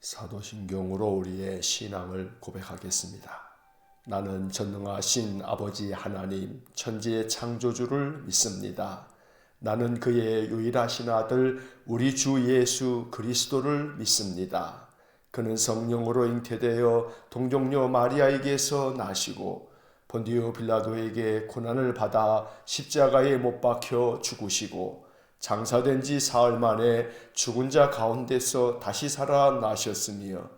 사도신경으로 우리의 신앙을 고백하겠습니다. 나는 전능하신 아버지 하나님 천지의 창조주를 믿습니다. 나는 그의 유일하신 아들 우리 주 예수 그리스도를 믿습니다. 그는 성령으로 잉태되어 동정녀 마리아에게서 나시고 본디오 빌라도에게 고난을 받아 십자가에 못 박혀 죽으시고 장사된 지 사흘 만에 죽은 자 가운데서 다시 살아나셨으며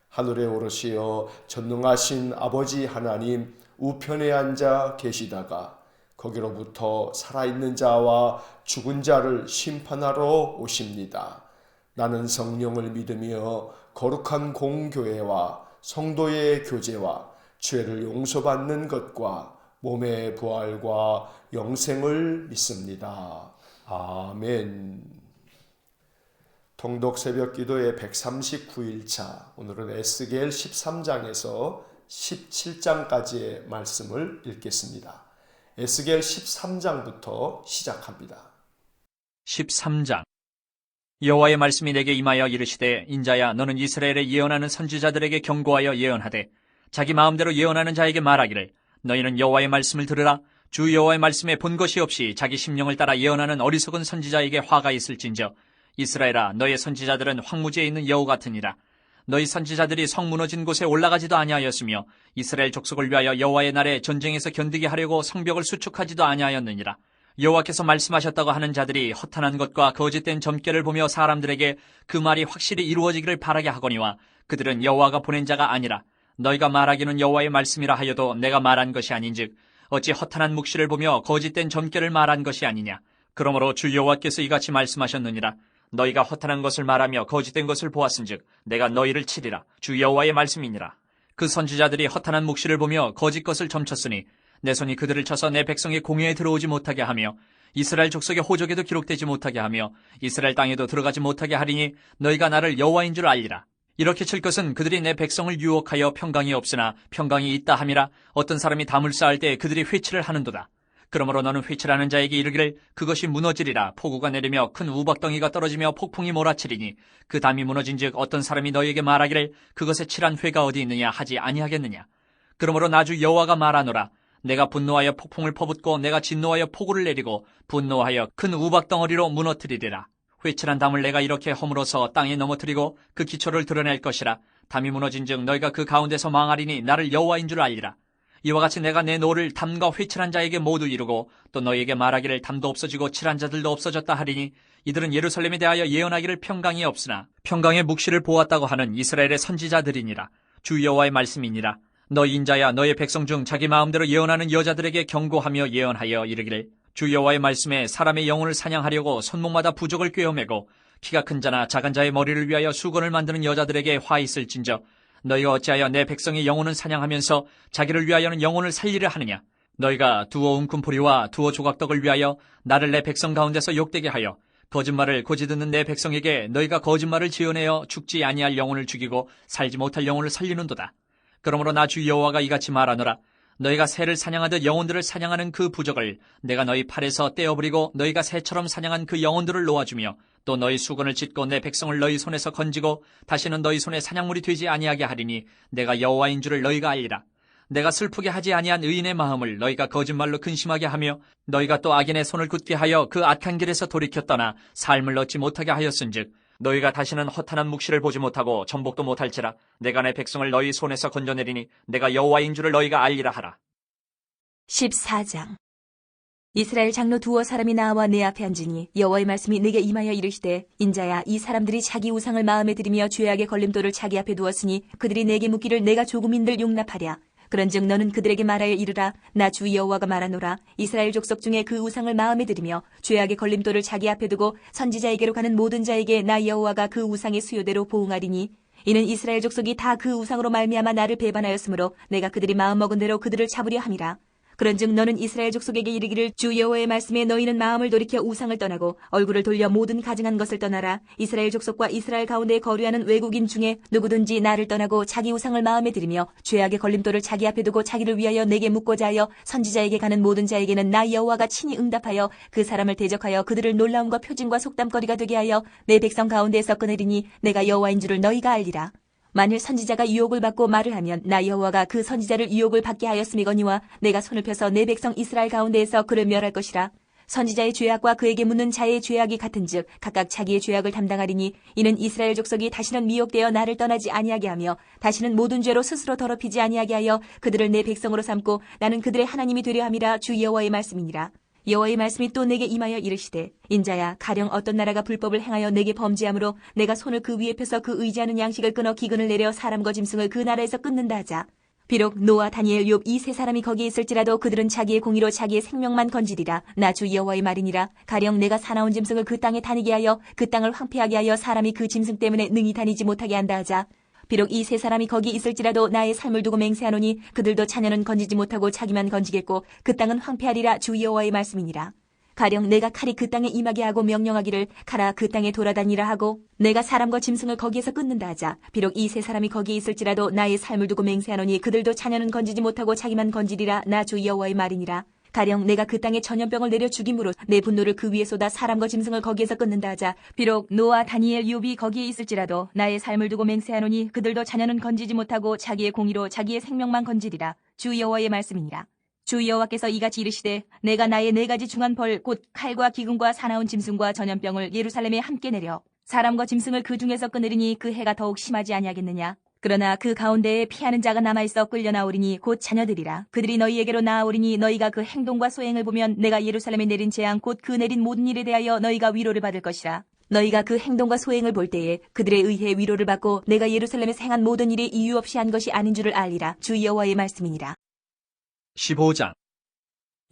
하늘에 오르시어 전능하신 아버지 하나님 우편에 앉아 계시다가 거기로부터 살아있는 자와 죽은 자를 심판하러 오십니다. 나는 성령을 믿으며 거룩한 공교회와 성도의 교제와 죄를 용서받는 것과 몸의 부활과 영생을 믿습니다. 아멘. 통독 새벽기도의 139일차, 오늘은 에스겔 13장에서 17장까지의 말씀을 읽겠습니다. 에스겔 13장부터 시작합니다. 13장. 여호와의 말씀이 내게 임하여 이르시되, 인자야, 너는 이스라엘에 예언하는 선지자들에게 경고하여 예언하되 자기 마음대로 예언하는 자에게 말하기를, 너희는 여호와의 말씀을 들으라. 주 여호와의 말씀에 본 것이 없이 자기 심령을 따라 예언하는 어리석은 선지자에게 화가 있을진저, 이스라엘아, 너의 선지자들은 황무지에 있는 여우 같으니라. 너희 선지자들이 성 무너진 곳에 올라가지도 아니하였으며 이스라엘 족속을 위하여 여호와의 날에 전쟁에서 견디게 하려고 성벽을 수축하지도 아니하였느니라. 여호와께서 말씀하셨다고 하는 자들이 허탄한 것과 거짓된 점괘를 보며 사람들에게 그 말이 확실히 이루어지기를 바라게 하거니와 그들은 여호와가 보낸 자가 아니라, 너희가 말하기는 여호와의 말씀이라 하여도 내가 말한 것이 아닌즉 어찌 허탄한 묵시를 보며 거짓된 점괘를 말한 것이 아니냐. 그러므로 주 여호와께서 이같이 말씀하셨느니라. 너희가 허탄한 것을 말하며 거짓된 것을 보았은즉 내가 너희를 치리라. 주 여호와의 말씀이니라. 그 선지자들이 허탄한 묵시를 보며 거짓 것을 점쳤으니 내 손이 그들을 쳐서 내 백성의 공회에 들어오지 못하게 하며 이스라엘 족속의 호적에도 기록되지 못하게 하며 이스라엘 땅에도 들어가지 못하게 하리니 너희가 나를 여호와인 줄 알리라. 이렇게 칠 것은 그들이 내 백성을 유혹하여 평강이 없으나 평강이 있다 함이라. 어떤 사람이 담을 쌓을 때 그들이 회치를 하는도다. 그러므로 너는 회칠하는 자에게 이르기를, 그것이 무너지리라. 폭우가 내리며 큰 우박덩이가 떨어지며 폭풍이 몰아치리니 그 담이 무너진즉 어떤 사람이 너희에게 말하기를, 그것에 칠한 회가 어디 있느냐 하지 아니하겠느냐. 그러므로 나 주 여호와가 말하노라. 내가 분노하여 폭풍을 퍼붓고 내가 진노하여 폭우를 내리고 분노하여 큰 우박덩어리로 무너뜨리리라. 회칠한 담을 내가 이렇게 허물어서 땅에 넘어뜨리고 그 기초를 드러낼 것이라. 담이 무너진즉 너희가 그 가운데서 망하리니 나를 여호와인 줄 알리라. 이와 같이 내가 내 노를 담과 회칠한 자에게 모두 이루고 또 너희에게 말하기를 담도 없어지고 칠한 자들도 없어졌다 하리니, 이들은 예루살렘에 대하여 예언하기를 평강이 없으나 평강의 묵시를 보았다고 하는 이스라엘의 선지자들이니라. 주 여호와의 말씀이니라. 너희 인자야, 너의 백성 중 자기 마음대로 예언하는 여자들에게 경고하며 예언하여 이르기를, 주 여호와의 말씀에 사람의 영혼을 사냥하려고 손목마다 부족을 꿰어매고 키가 큰 자나 작은 자의 머리를 위하여 수건을 만드는 여자들에게 화 있을진저, 너희가 어찌하여 내 백성의 영혼을 사냥하면서 자기를 위하여는 영혼을 살리려 하느냐. 너희가 두어 웅큼포리와 두어 조각떡을 위하여 나를 내 백성 가운데서 욕되게 하여 거짓말을 고지듣는 내 백성에게 너희가 거짓말을 지어내어 죽지 아니할 영혼을 죽이고 살지 못할 영혼을 살리는도다. 그러므로 나 주 여호와가 이같이 말하노라. 너희가 새를 사냥하듯 영혼들을 사냥하는 그 부적을 내가 너희 팔에서 떼어버리고 너희가 새처럼 사냥한 그 영혼들을 놓아주며 또 너희 수건을 찢고 내 백성을 너희 손에서 건지고 다시는 너희 손에 사냥물이 되지 아니하게 하리니 내가 여호와인 줄을 너희가 알리라. 내가 슬프게 하지 아니한 의인의 마음을 너희가 거짓말로 근심하게 하며 너희가 또 악인의 손을 굳게 하여 그 악한 길에서 돌이켜 떠나 삶을 얻지 못하게 하였은즉 너희가 다시는 허탄한 묵시를 보지 못하고 전복도 못할지라. 내가 내 백성을 너희 손에서 건져내리니 내가 여호와인 줄을 너희가 알리라 하라. 14장. 이스라엘 장로 두어 사람이 나와 내 앞에 앉으니 여호와의 말씀이 내게 임하여 이르시되, 인자야, 이 사람들이 자기 우상을 마음에 들이며 죄악의 걸림돌을 자기 앞에 두었으니 그들이 내게 묻기를 내가 조금인들 용납하랴. 그런즉 너는 그들에게 말하여 이르라. 나 주 여호와가 말하노라. 이스라엘 족속 중에 그 우상을 마음에 들이며 죄악의 걸림돌을 자기 앞에 두고 선지자에게로 가는 모든 자에게 나 여호와가 그 우상의 수요대로 보응하리니, 이는 이스라엘 족속이 다 그 우상으로 말미암아 나를 배반하였으므로 내가 그들이 마음먹은 대로 그들을 잡으려 함이라. 그런즉 너는 이스라엘 족속에게 이르기를, 주 여호와의 말씀에 너희는 마음을 돌이켜 우상을 떠나고 얼굴을 돌려 모든 가증한 것을 떠나라. 이스라엘 족속과 이스라엘 가운데 거류하는 외국인 중에 누구든지 나를 떠나고 자기 우상을 마음에 들이며 죄악의 걸림돌을 자기 앞에 두고 자기를 위하여 내게 묻고자 하여 선지자에게 가는 모든 자에게는 나 여호와가 친히 응답하여 그 사람을 대적하여 그들을 놀라움과 표징과 속담거리가 되게 하여 내 백성 가운데에서 끊으리니 내가 여호와인 줄을 너희가 알리라. 만일 선지자가 유혹을 받고 말을 하면 나 여호와가 그 선지자를 유혹을 받게 하였음이거니와 내가 손을 펴서 내 백성 이스라엘 가운데에서 그를 멸할 것이라. 선지자의 죄악과 그에게 묻는 자의 죄악이 같은즉 각각 자기의 죄악을 담당하리니 이는 이스라엘 족속이 다시는 미혹되어 나를 떠나지 아니하게 하며 다시는 모든 죄로 스스로 더럽히지 아니하게 하여 그들을 내 백성으로 삼고 나는 그들의 하나님이 되려 함이라. 주 여호와의 말씀이니라. 여호와의 말씀이 또 내게 임하여 이르시되 인자야 가령 어떤 나라가 불법을 행하여 내게 범죄함으로 내가 손을 그 위에 펴서 그 의지하는 양식을 끊어 기근을 내려 사람과 짐승을 그 나라에서 끊는다 하자. 비록 노아 다니엘 욥 이 세 사람이 거기에 있을지라도 그들은 자기의 공의로 자기의 생명만 건지리라. 나 주 여호와의 말이니라. 가령 내가 사나운 짐승을 그 땅에 다니게 하여 그 땅을 황폐하게 하여 사람이 그 짐승 때문에 능히 다니지 못하게 한다 하자. 비록 이 세 사람이 거기 있을지라도 나의 삶을 두고 맹세하노니 그들도 자녀는 건지지 못하고 자기만 건지겠고 그 땅은 황폐하리라. 주 여호와의 말씀이니라. 가령 내가 칼이 그 땅에 임하게 하고 명령하기를 가라 그 땅에 돌아다니라 하고 내가 사람과 짐승을 거기에서 끊는다 하자. 비록 이 세 사람이 거기에 있을지라도 나의 삶을 두고 맹세하노니 그들도 자녀는 건지지 못하고 자기만 건지리라. 나 주 여호와의 말이니라. 가령 내가 그 땅에 전염병을 내려 죽임으로 내 분노를 그 위에 쏟아 사람과 짐승을 거기에서 끊는다 하자. 비록 노아 다니엘 욥이 거기에 있을지라도 나의 삶을 두고 맹세하노니 그들도 자녀는 건지지 못하고 자기의 공의로 자기의 생명만 건지리라. 주 여호와의 말씀이니라. 주 여호와께서 이같이 이르시되 내가 나의 네 가지 중한 벌 곧 칼과 기근과 사나운 짐승과 전염병을 예루살렘에 함께 내려 사람과 짐승을 그 중에서 끊으리니 그 해가 더욱 심하지 아니하겠느냐. 그러나 그 가운데에 피하는 자가 남아있어 끌려나오리니 곧 자녀들이라. 그들이 너희에게로 나아오리니 너희가 그 행동과 소행을 보면 내가 예루살렘에 내린 재앙 곧 그 내린 모든 일에 대하여 너희가 위로를 받을 것이라. 너희가 그 행동과 소행을 볼 때에 그들에 의해 위로를 받고 내가 예루살렘에서 행한 모든 일이 이유 없이 한 것이 아닌 줄을 알리라. 주 여호와의 말씀이니라. 15장.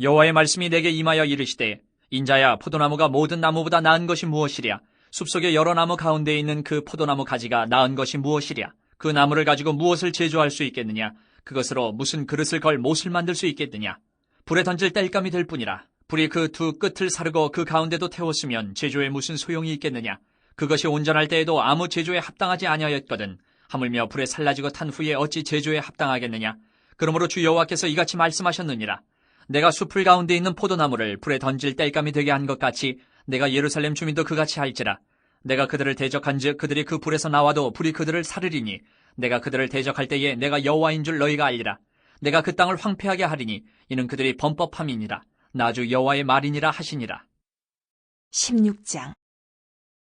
여호와의 말씀이 내게 임하여 이르시되 인자야 포도나무가 모든 나무보다 나은 것이 무엇이랴. 숲속의 여러 나무 가운데 있는 그 포도나무 가지가 나은 것이 무엇이랴. 그 나무를 가지고 무엇을 제조할 수 있겠느냐. 그것으로 무슨 그릇을 걸 못을 만들 수 있겠느냐. 불에 던질 땔감이 될 뿐이라. 불이 그 두 끝을 사르고 그 가운데도 태웠으면 제조에 무슨 소용이 있겠느냐. 그것이 온전할 때에도 아무 제조에 합당하지 아니하였거든. 하물며 불에 살라지고 탄 후에 어찌 제조에 합당하겠느냐. 그러므로 주 여호와께서 이같이 말씀하셨느니라. 내가 숲을 가운데 있는 포도나무를 불에 던질 땔감이 되게 한 것 같이 내가 예루살렘 주민도 그같이 할지라. 내가 그들을 대적한즉 그들이 그 불에서 나와도 불이 그들을 사르리니 내가 그들을 대적할 때에 내가 여호와인 줄 너희가 알리라. 내가 그 땅을 황폐하게 하리니 이는 그들이 범법함이니라. 나 주 여호와의 말이니라 하시니라. 16장.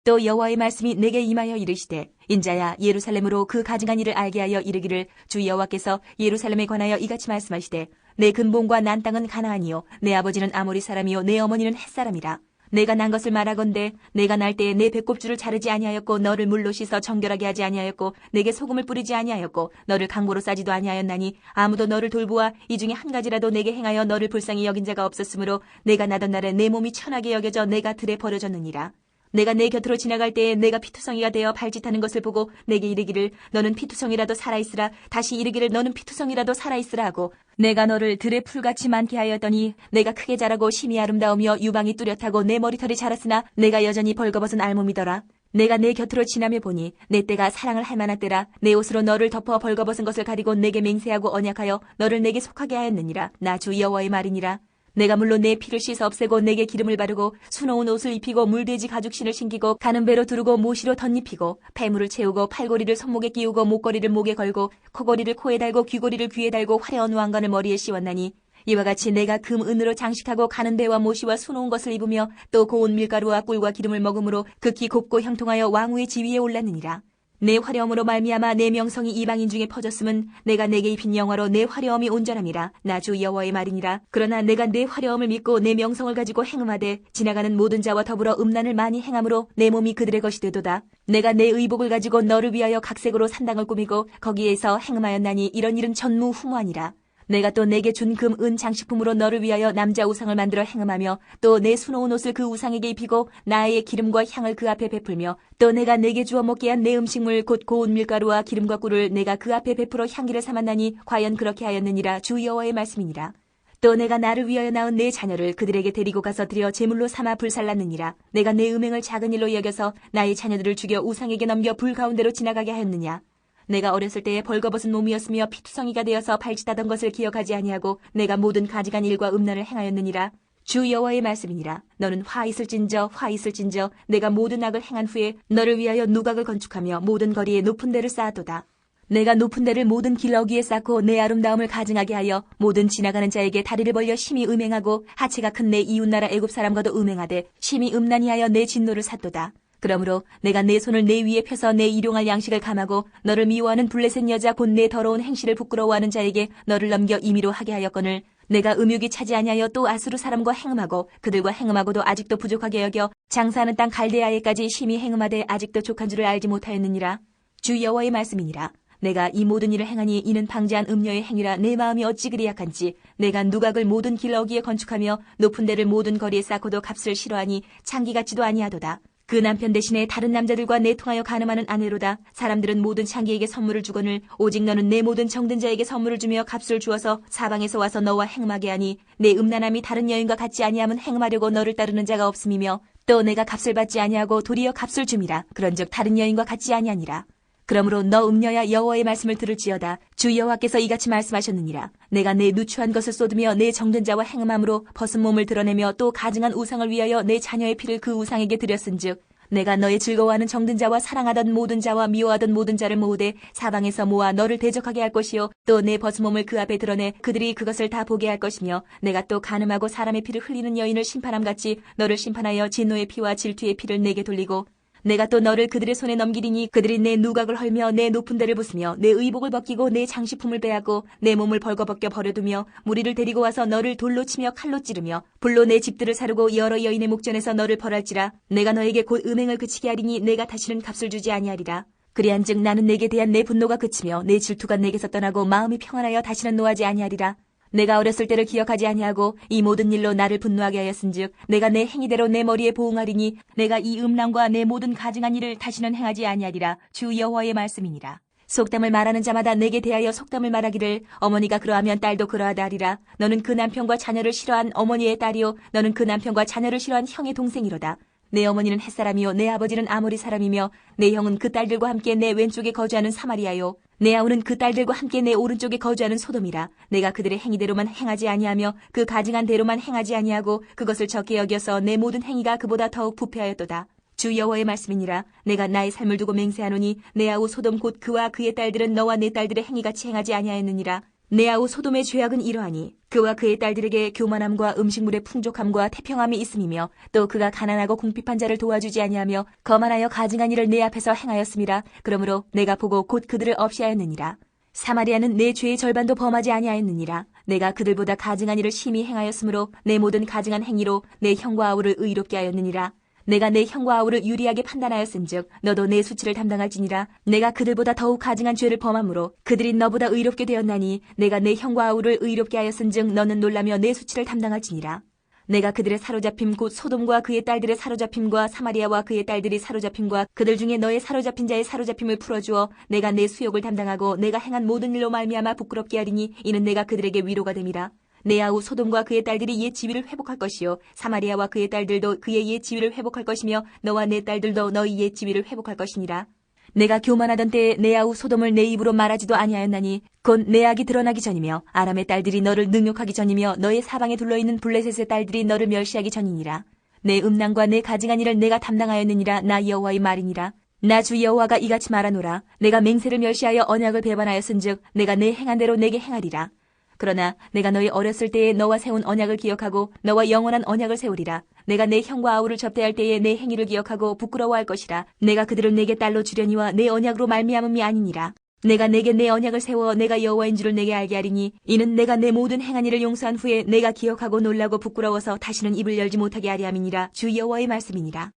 또 여호와의 말씀이 내게 임하여 이르시되 인자야 예루살렘으로 그 가증한 일을 알게 하여 이르기를 주 여호와께서 예루살렘에 관하여 이같이 말씀하시되 내 근본과 난 땅은 가나안이요 내 아버지는 아모리 사람이요 내 어머니는 헷 사람이라. 내가 난 것을 말하건대 내가 날 때에 내 배꼽줄을 자르지 아니하였고 너를 물로 씻어 정결하게 하지 아니하였고 내게 소금을 뿌리지 아니하였고 너를 강보로 싸지도 아니하였나니 아무도 너를 돌보아 이 중에 한 가지라도 내게 행하여 너를 불쌍히 여긴 자가 없었으므로 내가 나던 날에 내 몸이 천하게 여겨져 내가 들에 버려졌느니라. 내가 내 곁으로 지나갈 때에 내가 피투성이가 되어 발짓하는 것을 보고 내게 이르기를 너는 피투성이라도 살아있으라. 다시 이르기를 너는 피투성이라도 살아있으라 하고 내가 너를 들의 풀같이 많게 하였더니 내가 크게 자라고 심히 아름다우며 유방이 뚜렷하고 내 머리털이 자랐으나 내가 여전히 벌거벗은 알몸이더라. 내가 내 곁으로 지나며 보니 내 때가 사랑을 할 만한 때라. 내 옷으로 너를 덮어 벌거벗은 것을 가리고 내게 맹세하고 언약하여 너를 내게 속하게 하였느니라. 나 주 여호와의 말이니라. 내가 물로 내 피를 씻어 없애고 내게 기름을 바르고 수놓은 옷을 입히고 물돼지 가죽신을 신기고 가는 배로 두르고 모시로 덧입히고 폐물을 채우고 팔고리를 손목에 끼우고 목걸이를 목에 걸고 코걸이를 코에 달고 귀고리를 귀에 달고 화려한 왕관을 머리에 씌웠나니 이와 같이 내가 금 은으로 장식하고 가는 배와 모시와 수놓은 것을 입으며 또 고운 밀가루와 꿀과 기름을 먹음으로 극히 곱고 형통하여 왕후의 지위에 올랐느니라. 내 화려함으로 말미암아 내 명성이 이방인 중에 퍼졌음은 내가 내게 입힌 영화로 내 화려함이 온전함이라. 나 주 여호와의 말이니라. 그러나 내가 내 화려함을 믿고 내 명성을 가지고 행음하되 지나가는 모든 자와 더불어 음란을 많이 행함으로 내 몸이 그들의 것이 되도다. 내가 내 의복을 가지고 너를 위하여 각색으로 산당을 꾸미고 거기에서 행음하였나니 이런 일은 전무후무하니라. 내가 또 내게 준 금 은 장식품으로 너를 위하여 남자 우상을 만들어 행음하며 또 내 수놓은 옷을 그 우상에게 입히고 나의 기름과 향을 그 앞에 베풀며 또 내가 내게 주어 먹게 한 내 음식물 곧 고운 밀가루와 기름과 꿀을 내가 그 앞에 베풀어 향기를 삼았나니 과연 그렇게 하였느니라. 주 여호와의 말씀이니라. 또 내가 나를 위하여 낳은 내 자녀를 그들에게 데리고 가서 드려 제물로 삼아 불살랐느니라. 내가 내 음행을 작은 일로 여겨서 나의 자녀들을 죽여 우상에게 넘겨 불 가운데로 지나가게 하였느냐. 내가 어렸을 때에 벌거벗은 몸이었으며 피투성이가 되어서 발짓하던 것을 기억하지 아니하고 내가 모든 가증한 일과 음란을 행하였느니라. 주 여호와의 말씀이니라. 너는 화 있을진저 내가 모든 악을 행한 후에 너를 위하여 누각을 건축하며 모든 거리에 높은 데를 쌓아도다. 내가 높은 데를 모든 길 어귀에 쌓고 내 아름다움을 가증하게 하여 모든 지나가는 자에게 다리를 벌려 심히 음행하고 하체가 큰 내 이웃나라 애굽 사람과도 음행하되 심히 음란히 하여 내 진노를 샀도다. 그러므로 내가 내 손을 내 위에 펴서 내 일용할 양식을 감하고 너를 미워하는 블레셋 여자 곧 내 더러운 행실을 부끄러워하는 자에게 너를 넘겨 임의로 하게 하였거늘 내가 음욕이 차지 아니하여 또 아수르 사람과 행음하고 그들과 행음하고도 아직도 부족하게 여겨 장사하는 땅 갈대아에까지 심히 행음하되 아직도 족한 줄을 알지 못하였느니라. 주 여호와의 말씀이니라. 내가 이 모든 일을 행하니 이는 방제한 음녀의 행위라. 내 마음이 어찌 그리 약한지 내가 누각을 모든 길 어귀에 건축하며 높은 데를 모든 거리에 쌓고도 값을 싫어하니 창기 같지도 아니하도다. 그 남편 대신에 다른 남자들과 내통하여 간음하는 아내로다. 사람들은 모든 창기에게 선물을 주거늘 오직 너는 내 모든 정든 자에게 선물을 주며 값을 주어서 사방에서 와서 너와 행음하게 하니 내 음란함이 다른 여인과 같지 아니함은 행음하려고 너를 따르는 자가 없음이며 또 내가 값을 받지 아니하고 도리어 값을 줌이라. 그런즉 다른 여인과 같지 아니하니라. 그러므로 너 음녀야 여호와의 말씀을 들을지어다. 주 여호와께서 이같이 말씀하셨느니라. 내가 내 누추한 것을 쏟으며 내 정든 자와 행음함으로 벗은 몸을 드러내며 또 가증한 우상을 위하여 내 자녀의 피를 그 우상에게 드렸은즉 내가 너의 즐거워하는 정든 자와 사랑하던 모든 자와 미워하던 모든 자를 모으되 사방에서 모아 너를 대적하게 할 것이요 또 내 벗은 몸을 그 앞에 드러내 그들이 그것을 다 보게 할 것이며 내가 또 간음하고 사람의 피를 흘리는 여인을 심판함같이 너를 심판하여 진노의 피와 질투의 피를 내게 돌리고 내가 또 너를 그들의 손에 넘기리니 그들이 내 누각을 헐며 내 높은 데를 부수며 내 의복을 벗기고 내 장식품을 빼앗고 내 몸을 벌거벗겨 버려두며 무리를 데리고 와서 너를 돌로 치며 칼로 찌르며 불로 내 집들을 사르고 여러 여인의 목전에서 너를 벌할지라. 내가 너에게 곧 음행을 그치게 하리니 내가 다시는 값을 주지 아니하리라. 그리한즉 나는 내게 대한 내 분노가 그치며 내 질투가 내게서 떠나고 마음이 평안하여 다시는 노하지 아니하리라. 내가 어렸을 때를 기억하지 아니하고 이 모든 일로 나를 분노하게 하였은즉 내가 내 행위대로 내 머리에 보응하리니 내가 이 음란과 내 모든 가증한 일을 다시는 행하지 아니하리라. 주 여호와의 말씀이니라. 속담을 말하는 자마다 내게 대하여 속담을 말하기를 어머니가 그러하면 딸도 그러하다 하리라. 너는 그 남편과 자녀를 싫어한 어머니의 딸이요 너는 그 남편과 자녀를 싫어한 형의 동생이로다. 내 어머니는 햇사람이요 내 아버지는 아모리 사람이며 내 형은 그 딸들과 함께 내 왼쪽에 거주하는 사마리아요 내 아우는 그 딸들과 함께 내 오른쪽에 거주하는 소돔이라. 내가 그들의 행위대로만 행하지 아니하며 그 가증한 대로만 행하지 아니하고 그것을 적게 여겨서 내 모든 행위가 그보다 더욱 부패하였도다. 주 여호와의 말씀이니라. 내가 나의 삶을 두고 맹세하노니 내 아우 소돔 곧 그와 그의 딸들은 너와 내 딸들의 행위같이 행하지 아니하였느니라. 내 아우 소돔의 죄악은 이러하니 그와 그의 딸들에게 교만함과 음식물의 풍족함과 태평함이 있음이며 또 그가 가난하고 궁핍한 자를 도와주지 아니하며 거만하여 가증한 일을 내 앞에서 행하였음이라. 그러므로 내가 보고 곧 그들을 없이하였느니라. 사마리아는 내 죄의 절반도 범하지 아니하였느니라. 내가 그들보다 가증한 일을 심히 행하였으므로 내 모든 가증한 행위로 내 형과 아우를 의롭게 하였느니라. 내가 내 형과 아우를 유리하게 판단하였은즉 너도 내 수치를 담당할지니라. 내가 그들보다 더욱 가증한 죄를 범함으로 그들이 너보다 의롭게 되었나니 내가 내 형과 아우를 의롭게 하였은즉 너는 놀라며 내 수치를 담당할지니라. 내가 그들의 사로잡힘 곧 소돔과 그의 딸들의 사로잡힘과 사마리아와 그의 딸들이 사로잡힘과 그들 중에 너의 사로잡힌 자의 사로잡힘을 풀어주어 내가 내 수욕을 담당하고 내가 행한 모든 일로 말미암아 부끄럽게 하리니 이는 내가 그들에게 위로가 됨이라. 내 아우 소돔과 그의 딸들이 옛 지위를 회복할 것이요 사마리아와 그의 딸들도 그의 옛 지위를 회복할 것이며 너와 내 딸들도 너희 옛 지위를 회복할 것이니라. 내가 교만하던 때에 내 아우 소돔을 내 입으로 말하지도 아니하였나니 곧 내 악이 드러나기 전이며 아람의 딸들이 너를 능욕하기 전이며 너의 사방에 둘러있는 블레셋의 딸들이 너를 멸시하기 전이니라. 내 음란과 내 가증한 일을 내가 담당하였느니라. 나 여호와의 말이니라. 나 주 여호와가 이같이 말하노라. 내가 맹세를 멸시하여 언약을 배반하였은즉 내가 내 행한 대로 내게 행하리라. 그러나 내가 너희 어렸을 때에 너와 세운 언약을 기억하고 너와 영원한 언약을 세우리라. 내가 내 형과 아우를 접대할 때에 내 행위를 기억하고 부끄러워할 것이라. 내가 그들을 내게 딸로 주려니와 내 언약으로 말미암음이 아니니라. 내가 내게 내 언약을 세워 내가 여호와인 줄을 내게 알게 하리니 이는 내가 내 모든 행한 일을 용서한 후에 내가 기억하고 놀라고 부끄러워서 다시는 입을 열지 못하게 하리 함이니라. 주 여호와의 말씀이니라.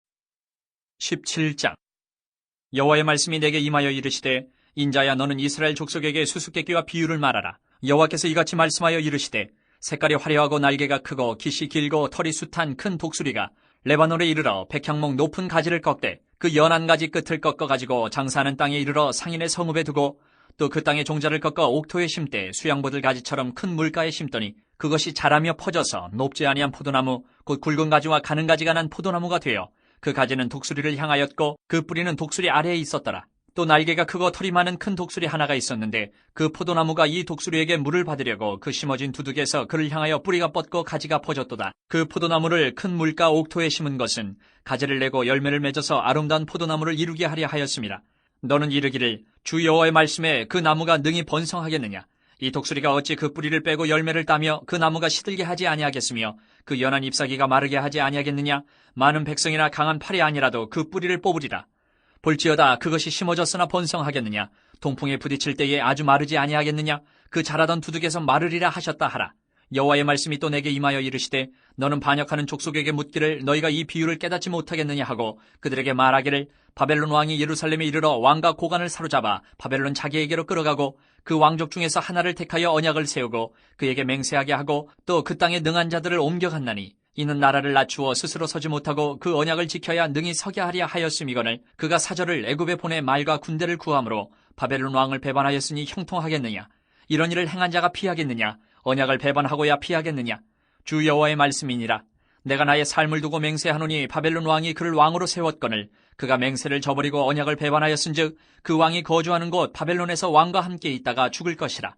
17장. 여호와의 말씀이 내게 임하여 이르시되 인자야 너는 이스라엘 족속에게 수수께끼와 비유를 말하라. 여호와께서 이같이 말씀하여 이르시되 색깔이 화려하고 날개가 크고 깃이 길고 털이 숱한 큰 독수리가 레바논에 이르러 백향목 높은 가지를 꺾되 그 연한 가지 끝을 꺾어가지고 장사하는 땅에 이르러 상인의 성읍에 두고 또 그 땅의 종자를 꺾어 옥토에 심되 수양보들 가지처럼 큰 물가에 심더니 그것이 자라며 퍼져서 높지 아니한 포도나무 곧 굵은 가지와 가는 가지가 난 포도나무가 되어 그 가지는 독수리를 향하였고 그 뿌리는 독수리 아래에 있었더라. 또 날개가 크고 털이 많은 큰 독수리 하나가 있었는데 그 포도나무가 이 독수리에게 물을 받으려고 그 심어진 두둑에서 그를 향하여 뿌리가 뻗고 가지가 퍼졌도다. 그 포도나무를 큰 물가 옥토에 심은 것은 가지를 내고 열매를 맺어서 아름다운 포도나무를 이루게 하려 하였습니다. 너는 이르기를 주 여호와의 말씀에 그 나무가 능히 번성하겠느냐? 이 독수리가 어찌 그 뿌리를 빼고 열매를 따며 그 나무가 시들게 하지 아니하겠으며 그 연한 잎사귀가 마르게 하지 아니하겠느냐? 많은 백성이나 강한 팔이 아니라도 그 뿌리를 뽑으리라. 볼지어다 그것이 심어졌으나 번성하겠느냐? 동풍에 부딪힐 때에 아주 마르지 아니하겠느냐? 그 자라던 두둑에서 마르리라 하셨다 하라. 여호와의 말씀이 또 내게 임하여 이르시되 너는 반역하는 족속에게 묻기를 너희가 이 비유를 깨닫지 못하겠느냐 하고 그들에게 말하기를 바벨론 왕이 예루살렘에 이르러 왕과 고관을 사로잡아 바벨론 자기에게로 끌어가고 그 왕족 중에서 하나를 택하여 언약을 세우고 그에게 맹세하게 하고 또 그 땅에 능한 자들을 옮겨갔나니 이는 나라를 낮추어 스스로 서지 못하고 그 언약을 지켜야 능히 서게 하려 하였음이거늘 그가 사절을 애굽에 보내 말과 군대를 구함으로 바벨론 왕을 배반하였으니 형통하겠느냐? 이런 일을 행한 자가 피하겠느냐? 언약을 배반하고야 피하겠느냐? 주 여호와의 말씀이니라. 내가 나의 삶을 두고 맹세하노니 바벨론 왕이 그를 왕으로 세웠거늘 그가 맹세를 저버리고 언약을 배반하였은즉 그 왕이 거주하는 곳 바벨론에서 왕과 함께 있다가 죽을 것이라.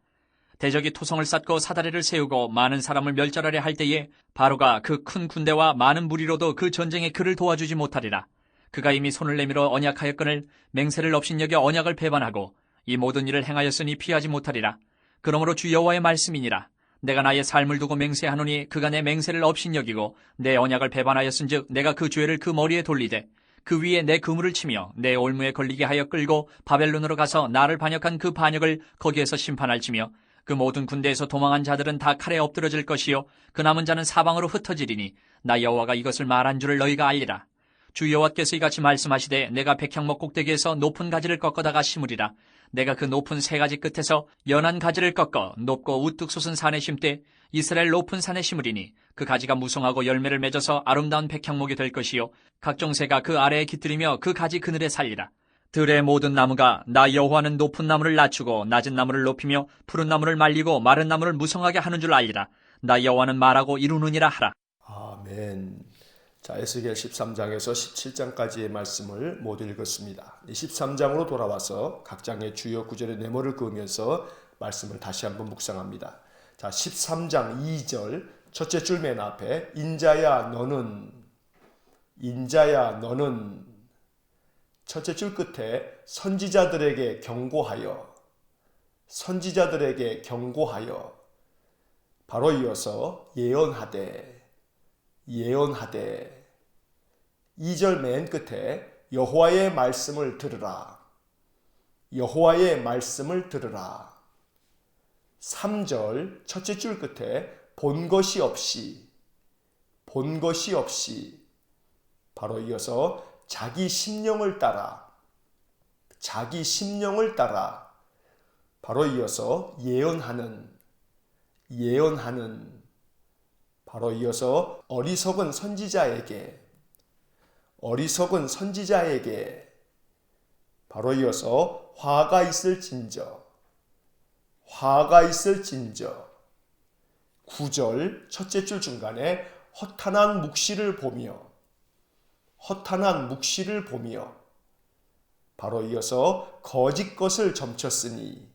대적이 토성을 쌓고 사다리를 세우고 많은 사람을 멸절하려 할 때에 바로가 그 큰 군대와 많은 무리로도 그 전쟁에 그를 도와주지 못하리라. 그가 이미 손을 내밀어 언약하였거늘 맹세를 업신여겨 언약을 배반하고 이 모든 일을 행하였으니 피하지 못하리라. 그러므로 주 여호와의 말씀이니라. 내가 나의 삶을 두고 맹세하노니 그가 내 맹세를 업신여기고 내 언약을 배반하였은즉 내가 그 죄를 그 머리에 돌리되 그 위에 내 그물을 치며 내 올무에 걸리게 하여 끌고 바벨론으로 가서 나를 반역한 그 반역을 거기에서 심판할지며 그 모든 군대에서 도망한 자들은 다 칼에 엎드러질 것이요 그 남은 자는 사방으로 흩어지리니 나 여호와가 이것을 말한 줄을 너희가 알리라. 주 여호와께서 이같이 말씀하시되 내가 백향목 꼭대기에서 높은 가지를 꺾어다가 심으리라. 내가 그 높은 세 가지 끝에서 연한 가지를 꺾어 높고 우뚝 솟은 산에 심되 이스라엘 높은 산에 심으리니 그 가지가 무성하고 열매를 맺어서 아름다운 백향목이 될 것이요 각종 새가 그 아래에 깃들이며 그 가지 그늘에 살리라. 들의 모든 나무가 나 여호와는 높은 나무를 낮추고 낮은 나무를 높이며 푸른 나무를 말리고 마른 나무를 무성하게 하는 줄 알리라. 나 여호와는 말하고 이루느니라 하라. 아멘. 자, 에스겔 13장에서 17장까지의 말씀을 모두 읽었습니다. 13장으로 돌아와서 각 장의 주요 구절의 네모를 그으면서 말씀을 다시 한번 묵상합니다. 자, 13장 2절 첫째 줄 맨 앞에 인자야 너는 첫째 줄 끝에 선지자들에게 경고하여 바로 이어서 예언하되 2절 맨 끝에 여호와의 말씀을 들으라 3절 첫째 줄 끝에 본 것이 없이 바로 이어서 자기 심령을 따라 바로 이어서 예언하는 바로 이어서 어리석은 선지자에게 바로 이어서 화가 있을진저 9절 첫째 줄 중간에 허탄한 묵시를 보며 바로 이어서 거짓 것을 점쳤으니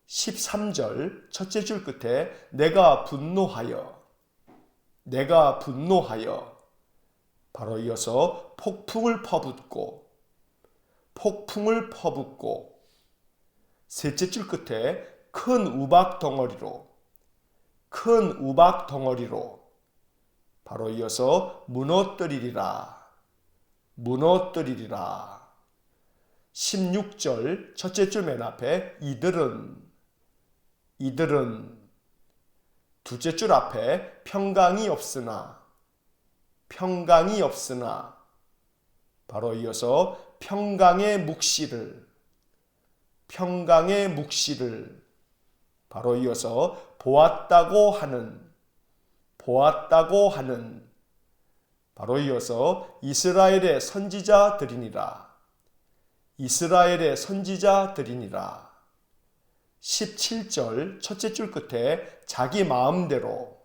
13절 첫째 줄 끝에 내가 분노하여 바로 이어서 폭풍을 퍼붓고 셋째 줄 끝에 큰 우박 덩어리로 바로 이어서 무너뜨리리라 16절 첫째 줄 맨 앞에 이들은 둘째 줄 앞에 평강이 없으나 바로 이어서 평강의 묵시를 바로 이어서 보았다고 하는 바로 이어서 이스라엘의 선지자들이니라 17절 첫째 줄 끝에 자기 마음대로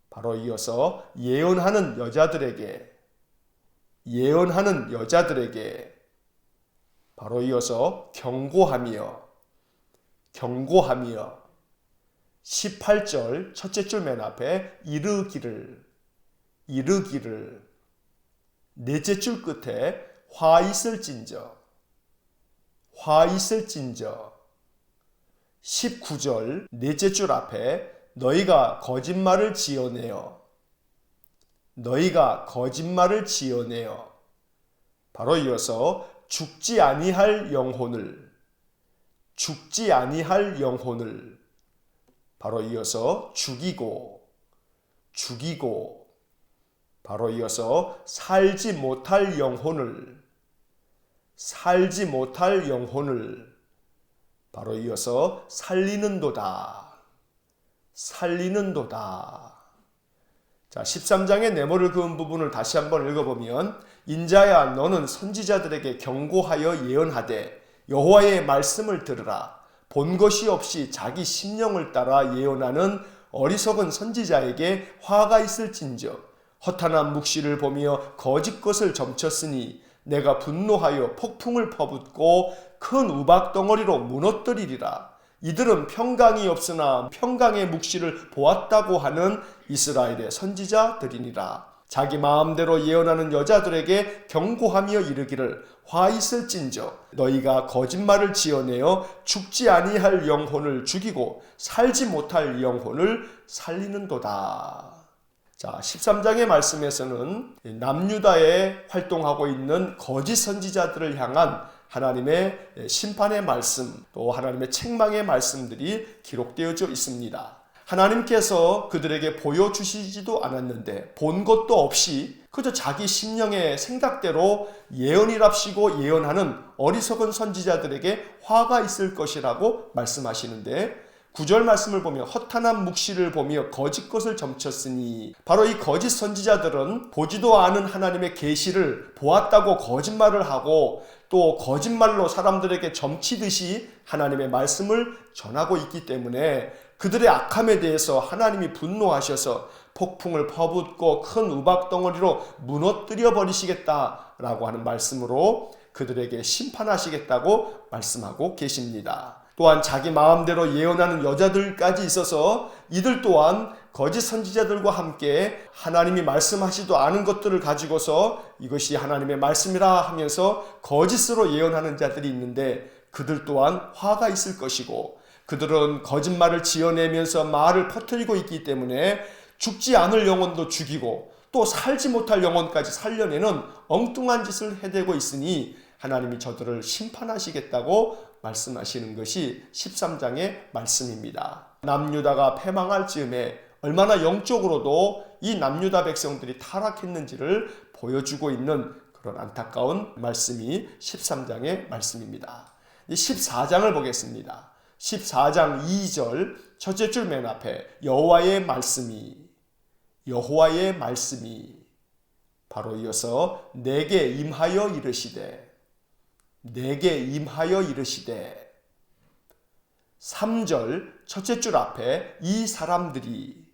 바로 이어서 예언하는 여자들에게 바로 이어서 경고하며 18절 첫째 줄 맨 앞에 이르기를 이르기를. 넷째 줄 끝에 화 있을진저. 화 있을진저. 19절 넷째 줄 앞에 너희가 거짓말을 지어내어. 너희가 거짓말을 지어내어. 바로 이어서 죽지 아니할 영혼을. 죽지 아니할 영혼을. 바로 이어서 죽이고. 죽이고. 바로 이어서 살지 못할 영혼을. 살지 못할 영혼을. 바로 이어서 살리는도다. 살리는도다. 자, 13장의 네모를 그은 부분을 다시 한번 읽어보면 인자야 너는 선지자들에게 경고하여 예언하되 여호와의 말씀을 들으라. 본 것이 없이 자기 심령을 따라 예언하는 어리석은 선지자에게 화가 있을진저 허탄한 묵시를 보며 거짓 것을 점쳤으니 내가 분노하여 폭풍을 퍼붓고 큰 우박 덩어리로 무너뜨리리라. 이들은 평강이 없으나 평강의 묵시를 보았다고 하는 이스라엘의 선지자들이니라. 자기 마음대로 예언하는 여자들에게 경고하며 이르기를 화 있을진저 너희가 거짓말을 지어내어 죽지 아니할 영혼을 죽이고 살지 못할 영혼을 살리는도다. 자, 13장의 말씀에서는 남유다에 활동하고 있는 거짓 선지자들을 향한 하나님의 심판의 말씀, 또 하나님의 책망의 말씀들이 기록되어져 있습니다. 하나님께서 그들에게 보여주시지도 않았는데 본 것도 없이 그저 자기 심령의 생각대로 예언이랍시고 예언하는 어리석은 선지자들에게 화가 있을 것이라고 말씀하시는데 9절 말씀을 보면 허탄한 묵시를 보며 거짓 것을 점쳤으니 바로 이 거짓 선지자들은 보지도 않은 하나님의 계시를 보았다고 거짓말을 하고 또 거짓말로 사람들에게 점치듯이 하나님의 말씀을 전하고 있기 때문에 그들의 악함에 대해서 하나님이 분노하셔서 폭풍을 퍼붓고 큰 우박 덩어리로 무너뜨려 버리시겠다라고 하는 말씀으로 그들에게 심판하시겠다고 말씀하고 계십니다. 또한 자기 마음대로 예언하는 여자들까지 있어서 이들 또한 거짓 선지자들과 함께 하나님이 말씀하시도 않은 것들을 가지고서 이것이 하나님의 말씀이라 하면서 거짓으로 예언하는 자들이 있는데 그들 또한 화가 있을 것이고 그들은 거짓말을 지어내면서 말을 퍼뜨리고 있기 때문에 죽지 않을 영혼도 죽이고 또 살지 못할 영혼까지 살려내는 엉뚱한 짓을 해대고 있으니 하나님이 저들을 심판하시겠다고 말씀하시는 것이 13장의 말씀입니다. 남유다가 패망할 즈음에 얼마나 영적으로도 이 남유다 백성들이 타락했는지를 보여주고 있는 그런 안타까운 말씀이 13장의 말씀입니다. 14장을 보겠습니다. 14장 2절 첫째 줄 맨 앞에 여호와의 말씀이 바로 이어서 내게 임하여 이르시되 3절 첫째 줄 앞에 이 사람들이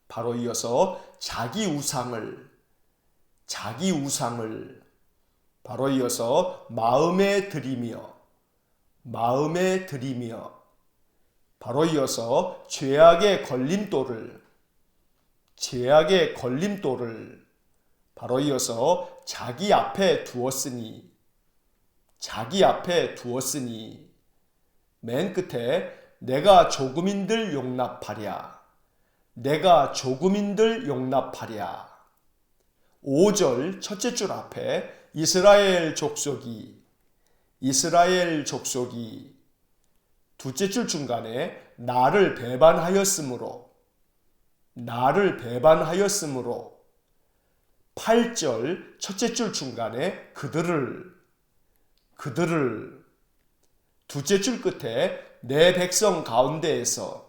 바로 이어서 자기 우상을 바로 이어서 마음에 들이며 바로 이어서 죄악의 걸림돌을 바로 이어서 자기 앞에 두었으니 맨 끝에 내가 조금인들 용납하랴 5절 첫째 줄 앞에 이스라엘 족속이 둘째 줄 중간에 나를 배반하였으므로 8절 첫째 줄 중간에 그들을 둘째 줄 끝에 내 백성 가운데에서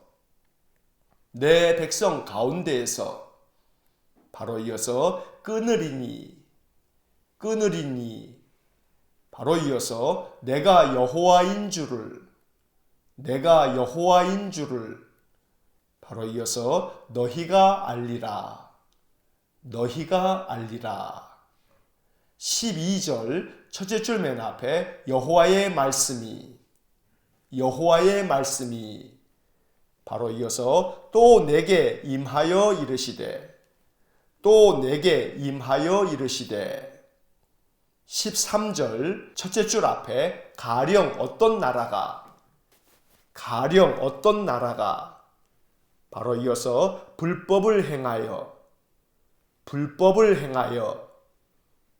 바로 이어서 끊으리니 바로 이어서 내가 여호와인 줄을 바로 이어서 너희가 알리라 12절 첫째 줄 맨 앞에 여호와의 말씀이 바로 이어서 또 내게 임하여 이르시되, 또 내게 임하여 이르시되. 13절 첫째 줄 앞에 가령 어떤 나라가, 가령 어떤 나라가, 바로 이어서 불법을 행하여, 불법을 행하여,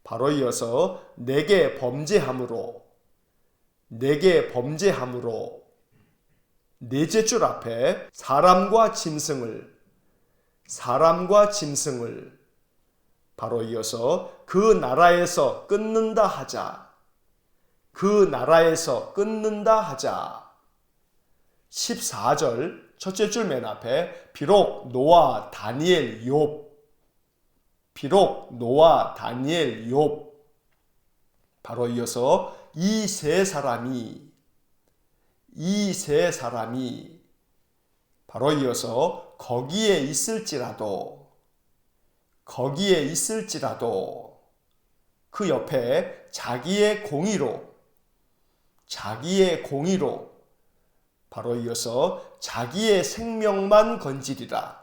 바로 이어서 내게 범죄함으로, 내게 범죄함으로. 넷째 줄 앞에 사람과 짐승을, 사람과 짐승을, 바로 이어서 그 나라에서 끊는다 하자, 그 나라에서 끊는다 하자. 14절 첫째 줄 맨 앞에 비록 노아, 다니엘, 욥, 비록 노아, 다니엘, 욥. 바로 이어서 이 세 사람이, 이 세 사람이, 바로 이어서 거기에 있을지라도, 거기에 있을지라도. 그 옆에 자기의 공의로, 자기의 공의로, 바로 이어서 자기의 생명만 건지리라,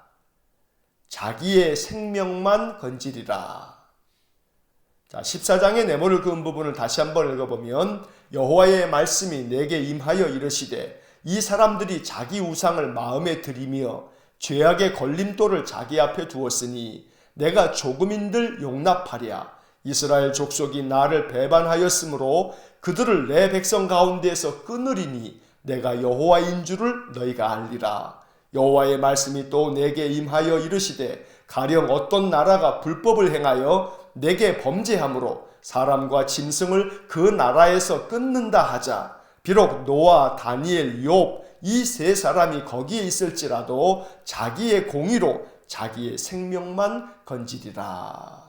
자기의 생명만 건지리라. 자, 14장의 네모를 그은 부분을 다시 한번 읽어보면 여호와의 말씀이 내게 임하여 이르시되 이 사람들이 자기 우상을 마음에 들이며 죄악의 걸림돌을 자기 앞에 두었으니 내가 조금인들 용납하랴. 이스라엘 족속이 나를 배반하였으므로 그들을 내 백성 가운데에서 끊으리니 내가 여호와인 줄을 너희가 알리라. 여호와의 말씀이 또 내게 임하여 이르시되 가령 어떤 나라가 불법을 행하여 내게 범죄함으로 사람과 짐승을 그 나라에서 끊는다 하자. 비록 노아, 다니엘, 욥 이 세 사람이 거기에 있을지라도 자기의 공의로 자기의 생명만 건지리라.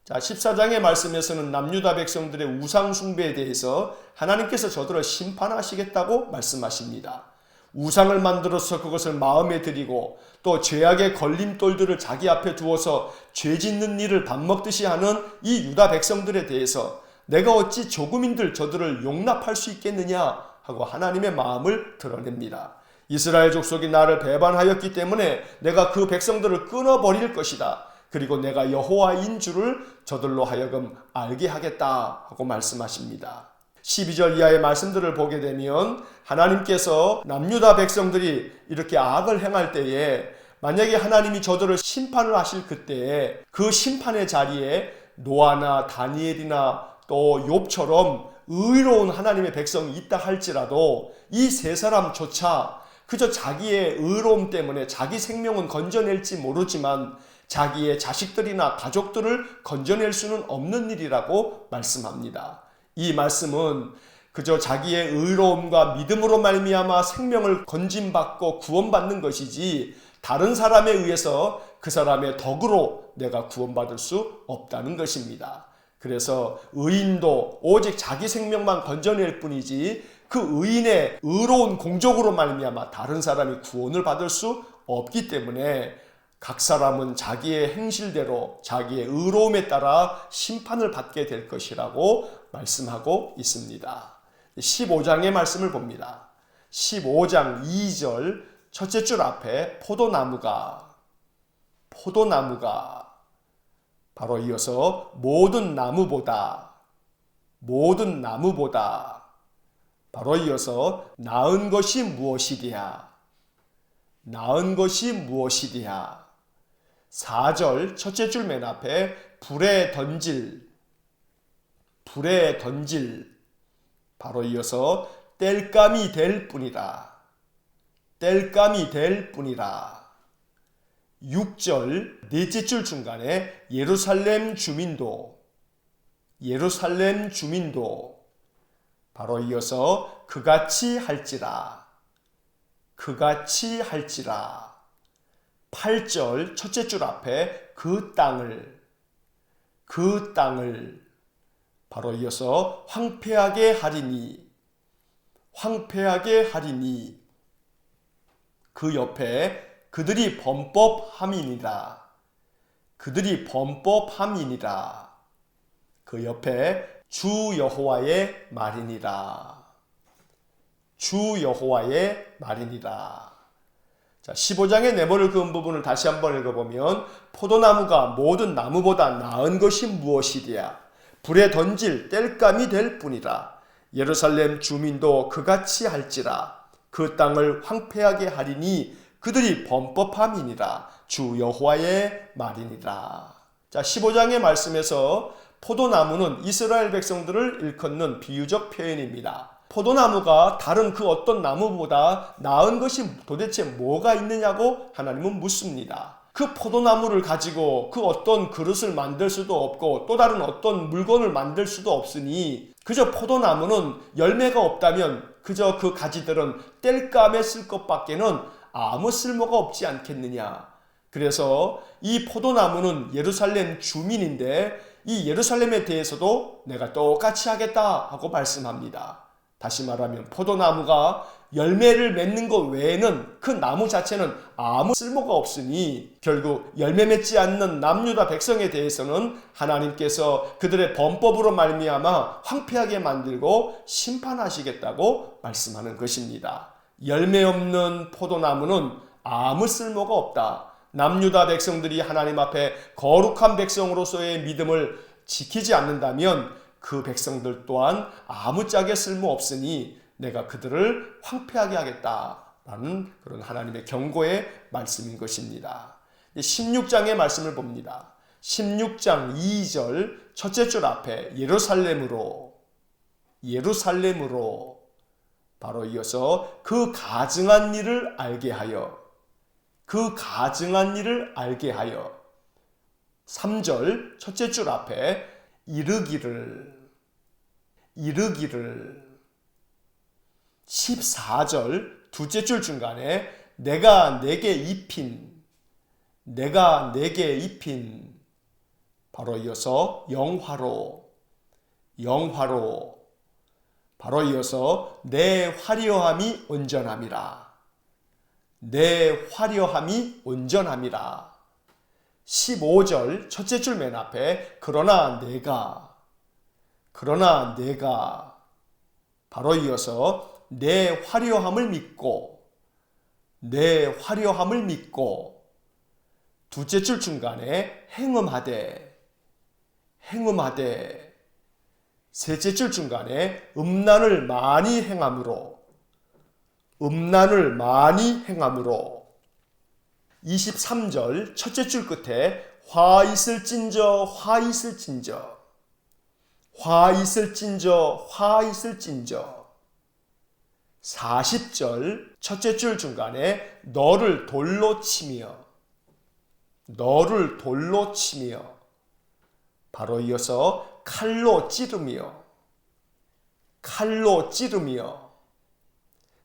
자, 14장의 말씀에서는 남유다 백성들의 우상 숭배에 대해서 하나님께서 저들을 심판하시겠다고 말씀하십니다. 우상을 만들어서 그것을 마음에 들이고 또 죄악의 걸림돌들을 자기 앞에 두어서 죄 짓는 일을 밥 먹듯이 하는 이 유다 백성들에 대해서 내가 어찌 조금인들 저들을 용납할 수 있겠느냐 하고 하나님의 마음을 드러냅니다. 이스라엘 족속이 나를 배반하였기 때문에 내가 그 백성들을 끊어버릴 것이다. 그리고 내가 여호와인 줄을 저들로 하여금 알게 하겠다 하고 말씀하십니다. 12절 이하의 말씀들을 보게 되면 하나님께서 남유다 백성들이 이렇게 악을 행할 때에 만약에 하나님이 저들을 심판을 하실 그때에 그 심판의 자리에 노아나 다니엘이나 또 욥처럼 의로운 하나님의 백성이 있다 할지라도 이 세 사람조차 그저 자기의 의로움 때문에 자기 생명은 건져낼지 모르지만 자기의 자식들이나 가족들을 건져낼 수는 없는 일이라고 말씀합니다. 이 말씀은 그저 자기의 의로움과 믿음으로 말미암아 생명을 건짐받고 구원받는 것이지 다른 사람에 의해서 그 사람의 덕으로 내가 구원받을 수 없다는 것입니다. 그래서 의인도 오직 자기 생명만 건져낼 뿐이지 그 의인의 의로운 공적으로 말미암아 다른 사람이 구원을 받을 수 없기 때문에 각 사람은 자기의 행실대로 자기의 의로움에 따라 심판을 받게 될 것이라고 말씀하고 있습니다. 15장의 말씀을 봅니다. 15장 2절 첫째 줄 앞에 포도나무가 바로 이어서 모든 나무보다 바로 이어서 나은 것이 무엇이랴 4절 첫째 줄 맨 앞에 불에 던질 바로 이어서 땔감이 될 뿐이라 6절 넷째 줄 중간에 예루살렘 주민도 바로 이어서 그같이 할지라 8절 첫째 줄 앞에 그 땅을 바로 이어서 황폐하게 하리니 그 옆에 그들이 범법함이니라 그 옆에 주 여호와의 말이니라 자, 15장의 네모를 그은 부분을 다시 한번 읽어보면 포도나무가 모든 나무보다 나은 것이 무엇이랴. 불에 던질 땔감이 될 뿐이라. 예루살렘 주민도 그같이 할지라. 그 땅을 황폐하게 하리니 그들이 범법함이니라. 주 여호와의 말이니라. 자, 15장의 말씀에서 포도나무는 이스라엘 백성들을 일컫는 비유적 표현입니다. 포도나무가 다른 그 어떤 나무보다 나은 것이 도대체 뭐가 있느냐고 하나님은 묻습니다. 그 포도나무를 가지고 그 어떤 그릇을 만들 수도 없고 또 다른 어떤 물건을 만들 수도 없으니 그저 포도나무는 열매가 없다면 그저 그 가지들은 땔감에 쓸 것밖에는 아무 쓸모가 없지 않겠느냐. 그래서 이 포도나무는 예루살렘 주민인데 이 예루살렘에 대해서도 내가 똑같이 하겠다 하고 말씀합니다. 다시 말하면 포도나무가 열매를 맺는 것 외에는 그 나무 자체는 아무 쓸모가 없으니 결국 열매 맺지 않는 남유다 백성에 대해서는 하나님께서 그들의 범법으로 말미암아 황폐하게 만들고 심판하시겠다고 말씀하는 것입니다. 열매 없는 포도나무는 아무 쓸모가 없다. 남유다 백성들이 하나님 앞에 거룩한 백성으로서의 믿음을 지키지 않는다면 그 백성들 또한 아무짝에 쓸모없으니 내가 그들을 황폐하게 하겠다라는 그런 하나님의 경고의 말씀인 것입니다. 16장의 말씀을 봅니다. 16장 2절 첫째 줄 앞에 예루살렘으로 바로 이어서 그 가증한 일을 알게 하여 3절 첫째 줄 앞에 이르기를 14절 둘째 줄 중간에 내가 내게 입힌 바로 이어서 영화로 바로 이어서 내 화려함이 온전함이라 15절 첫째 줄 맨 앞에 그러나 내가 바로 이어서 내 화려함을 믿고 둘째 줄 중간에 행음하되 셋째 줄 중간에 음란을 많이 행함으로 23절 첫째 줄 끝에 화 있을진저 40절 첫째 줄 중간에 너를 돌로 치며 바로 이어서 칼로 찌르며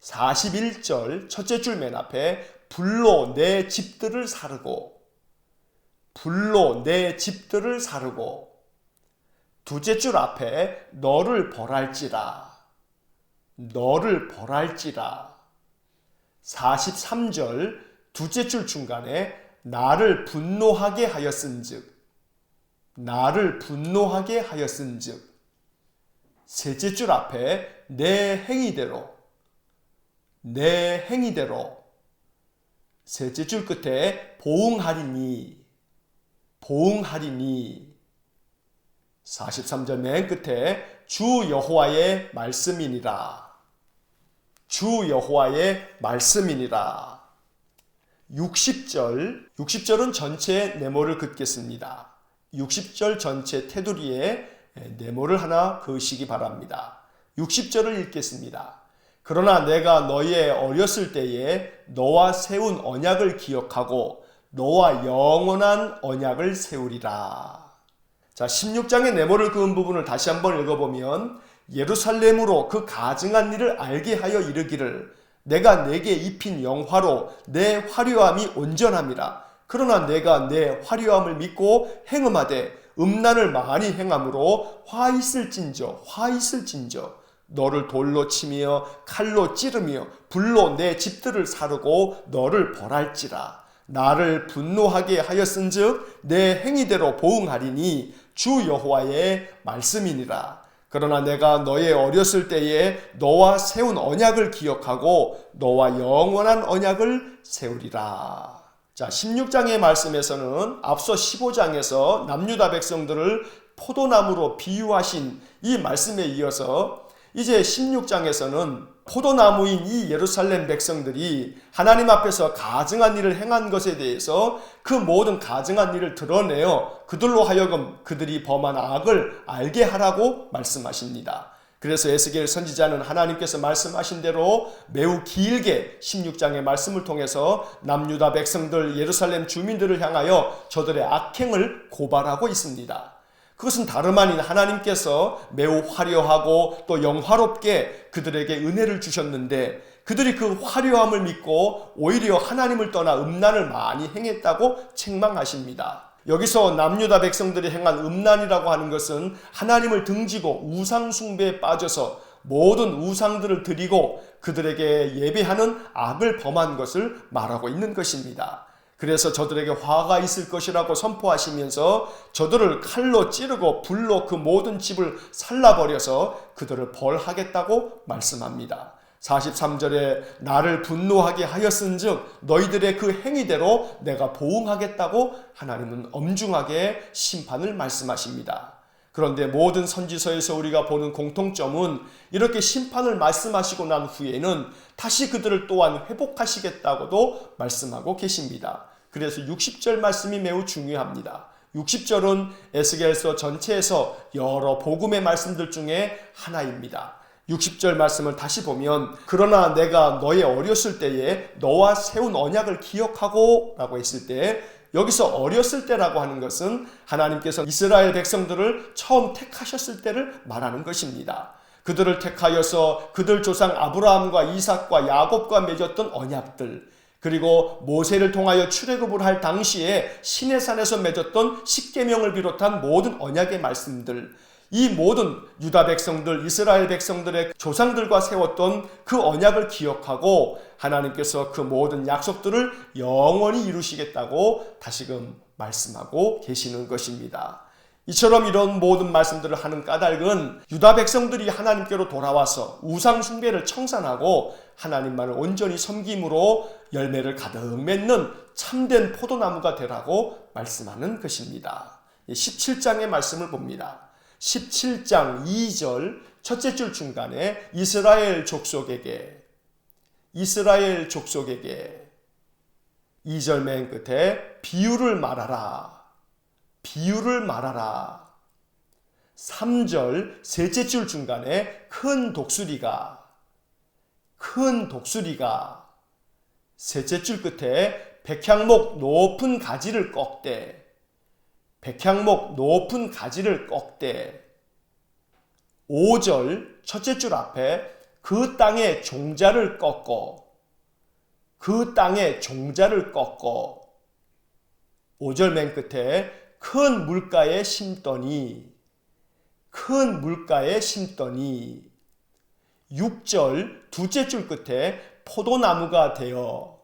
41절 첫째 줄 맨 앞에 불로 내 집들을 사르고 둘째 줄 앞에 너를 벌할지라 43절 둘째 줄 중간에 나를 분노하게 하였은즉 셋째 줄 앞에 내 행위대로 셋째 줄 끝에 보응하리니 43절 맨 끝에 주 여호와의 말씀이니라 60절은 전체 네모를 긋겠습니다. 60절 전체 테두리에 네모를 하나 그으시기 바랍니다. 60절을 읽겠습니다. 그러나 내가 너의 어렸을 때에 너와 세운 언약을 기억하고 너와 영원한 언약을 세우리라. 자, 16장의 네모를 그은 부분을 다시 한번 읽어보면 예루살렘으로 그 가증한 일을 알게 하여 이르기를 내가 내게 입힌 영화로 내 화려함이 온전함이라. 그러나 내가 내 화려함을 믿고 행음하되 음란을 많이 행함으로 화 있을진저 너를 돌로 치며 칼로 찌르며 불로 내 집들을 사르고 너를 벌할지라. 나를 분노하게 하였은즉 내 행위대로 보응하리니 주 여호와의 말씀이니라. 그러나 내가 너의 어렸을 때에 너와 세운 언약을 기억하고 너와 영원한 언약을 세우리라. 자, 16장의 말씀에서는 앞서 15장에서 남유다 백성들을 포도나무로 비유하신 이 말씀에 이어서 이제 16장에서는 포도나무인 이 예루살렘 백성들이 하나님 앞에서 가증한 일을 행한 것에 대해서 그 모든 가증한 일을 드러내어 그들로 하여금 그들이 범한 악을 알게 하라고 말씀하십니다. 그래서 에스겔 선지자는 하나님께서 말씀하신 대로 매우 길게 16장의 말씀을 통해서 남유다 백성들, 예루살렘 주민들을 향하여 저들의 악행을 고발하고 있습니다. 그것은 다름 아닌 하나님께서 매우 화려하고 또 영화롭게 그들에게 은혜를 주셨는데 그들이 그 화려함을 믿고 오히려 하나님을 떠나 음란을 많이 행했다고 책망하십니다. 여기서 남유다 백성들이 행한 음란이라고 하는 것은 하나님을 등지고 우상 숭배에 빠져서 모든 우상들을 드리고 그들에게 예배하는 악을 범한 것을 말하고 있는 것입니다. 그래서 저들에게 화가 있을 것이라고 선포하시면서 저들을 칼로 찌르고 불로 그 모든 집을 살라버려서 그들을 벌하겠다고 말씀합니다. 43절에 나를 분노하게 하였은즉 너희들의 그 행위대로 내가 보응하겠다고 하나님은 엄중하게 심판을 말씀하십니다. 그런데 모든 선지서에서 우리가 보는 공통점은 이렇게 심판을 말씀하시고 난 후에는 다시 그들을 또한 회복하시겠다고도 말씀하고 계십니다. 그래서 60절 말씀이 매우 중요합니다. 60절은 에스겔서 전체에서 여러 복음의 말씀들 중에 하나입니다. 60절 말씀을 다시 보면 그러나 내가 너의 어렸을 때에 너와 세운 언약을 기억하고 라고 했을 때 여기서 어렸을 때라고 하는 것은 하나님께서 이스라엘 백성들을 처음 택하셨을 때를 말하는 것입니다. 그들을 택하여서 그들 조상 아브라함과 이삭과 야곱과 맺었던 언약들, 그리고 모세를 통하여 출애굽을 할 당시에 시내산에서 맺었던 십계명을 비롯한 모든 언약의 말씀들, 이 모든 유다 백성들, 이스라엘 백성들의 조상들과 세웠던 그 언약을 기억하고 하나님께서 그 모든 약속들을 영원히 이루시겠다고 다시금 말씀하고 계시는 것입니다. 이처럼 이런 모든 말씀들을 하는 까닭은 유다 백성들이 하나님께로 돌아와서 우상 숭배를 청산하고 하나님만을 온전히 섬김으로 열매를 가득 맺는 참된 포도나무가 되라고 말씀하는 것입니다. 17장의 말씀을 봅니다. 17장 2절 첫째 줄 중간에 이스라엘 족속에게 2절 맨 끝에 비유를 말하라. 3절 셋째 줄 중간에 큰 독수리가 셋째 줄 끝에 백향목 높은 가지를 꺾되 5절 첫째 줄 앞에 그 땅의 종자를 꺾어 5절 맨 끝에 큰 물가에 심더니 6절 둘째 줄 끝에 포도나무가 되어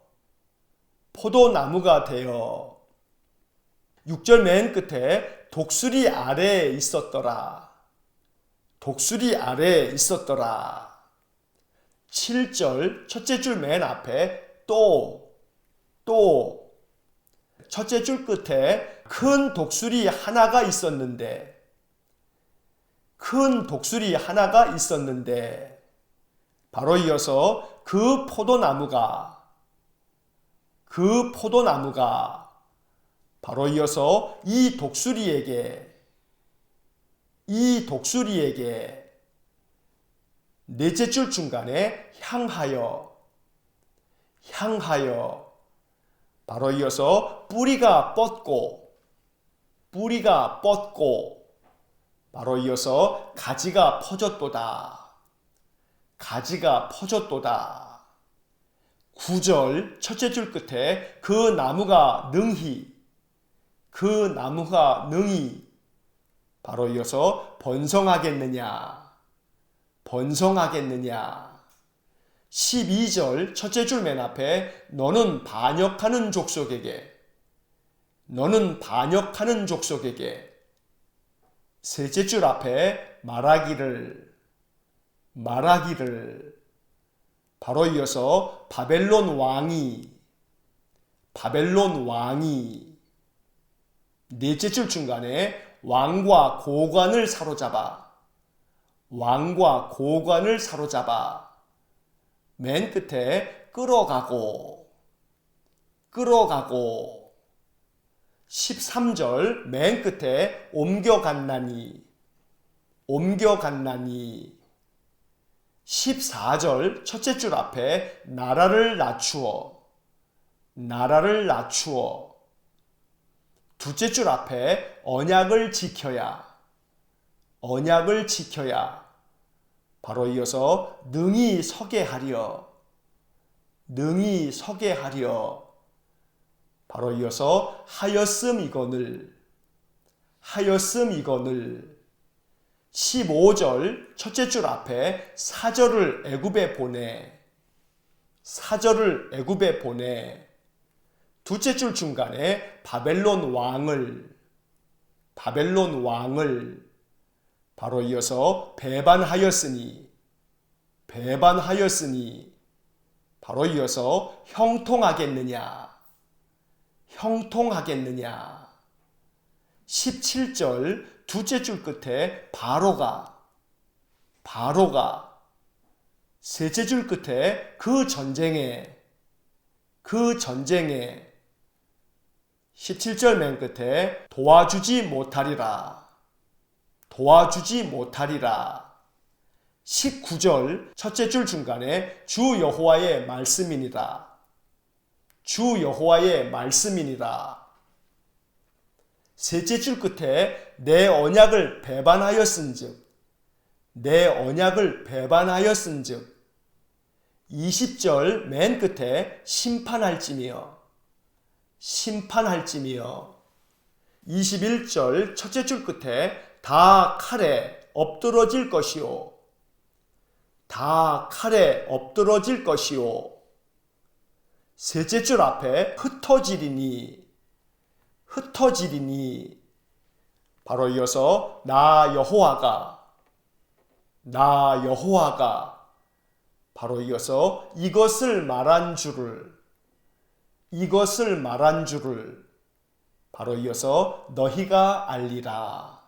6절 맨 끝에 독수리 아래에 있었더라. 7절 첫째 줄 맨 앞에 또 첫째 줄 끝에 큰 독수리 하나가 있었는데 바로 이어서 그 포도나무가 바로 이어서 이 독수리에게 넷째 줄 중간에 향하여 바로 이어서 뿌리가 뻗고 바로 이어서 가지가 퍼졌도다. 9절 첫째 줄 끝에 그 나무가 능히 바로 이어서 번성하겠느냐. 12절 첫째 줄 맨 앞에 너는 반역하는 족속에게 셋째 줄 앞에 말하기를 바로 이어서 바벨론 왕이 넷째 줄 중간에 왕과 고관을 사로잡아 맨 끝에 끌어가고 13절 맨 끝에 옮겨갔나니 14절 첫째 줄 앞에 나라를 낮추어 둘째 줄 앞에 언약을 지켜야 바로 이어서 능히 서게 하려 바로 이어서 하였음 이거늘 15절 첫째 줄 앞에 사절을 애굽에 보내 둘째 줄 중간에 바벨론 왕을 바로 이어서 배반하였으니 바로 이어서 형통하겠느냐 17절 둘째 줄 끝에 바로가 셋째 줄 끝에 그 전쟁에 17절 맨 끝에 도와주지 못하리라 19절 첫째 줄 중간에 주 여호와의 말씀이니라 셋째 줄 끝에 내 언약을 배반하였은즉 20절 맨 끝에 심판할지며 21절 첫째 줄 끝에 다 칼에 엎드러질 것이요 셋째 줄 앞에 흩어지리니 바로 이어서 나 여호와가 바로 이어서 이것을 말한 줄을 바로 이어서 너희가 알리라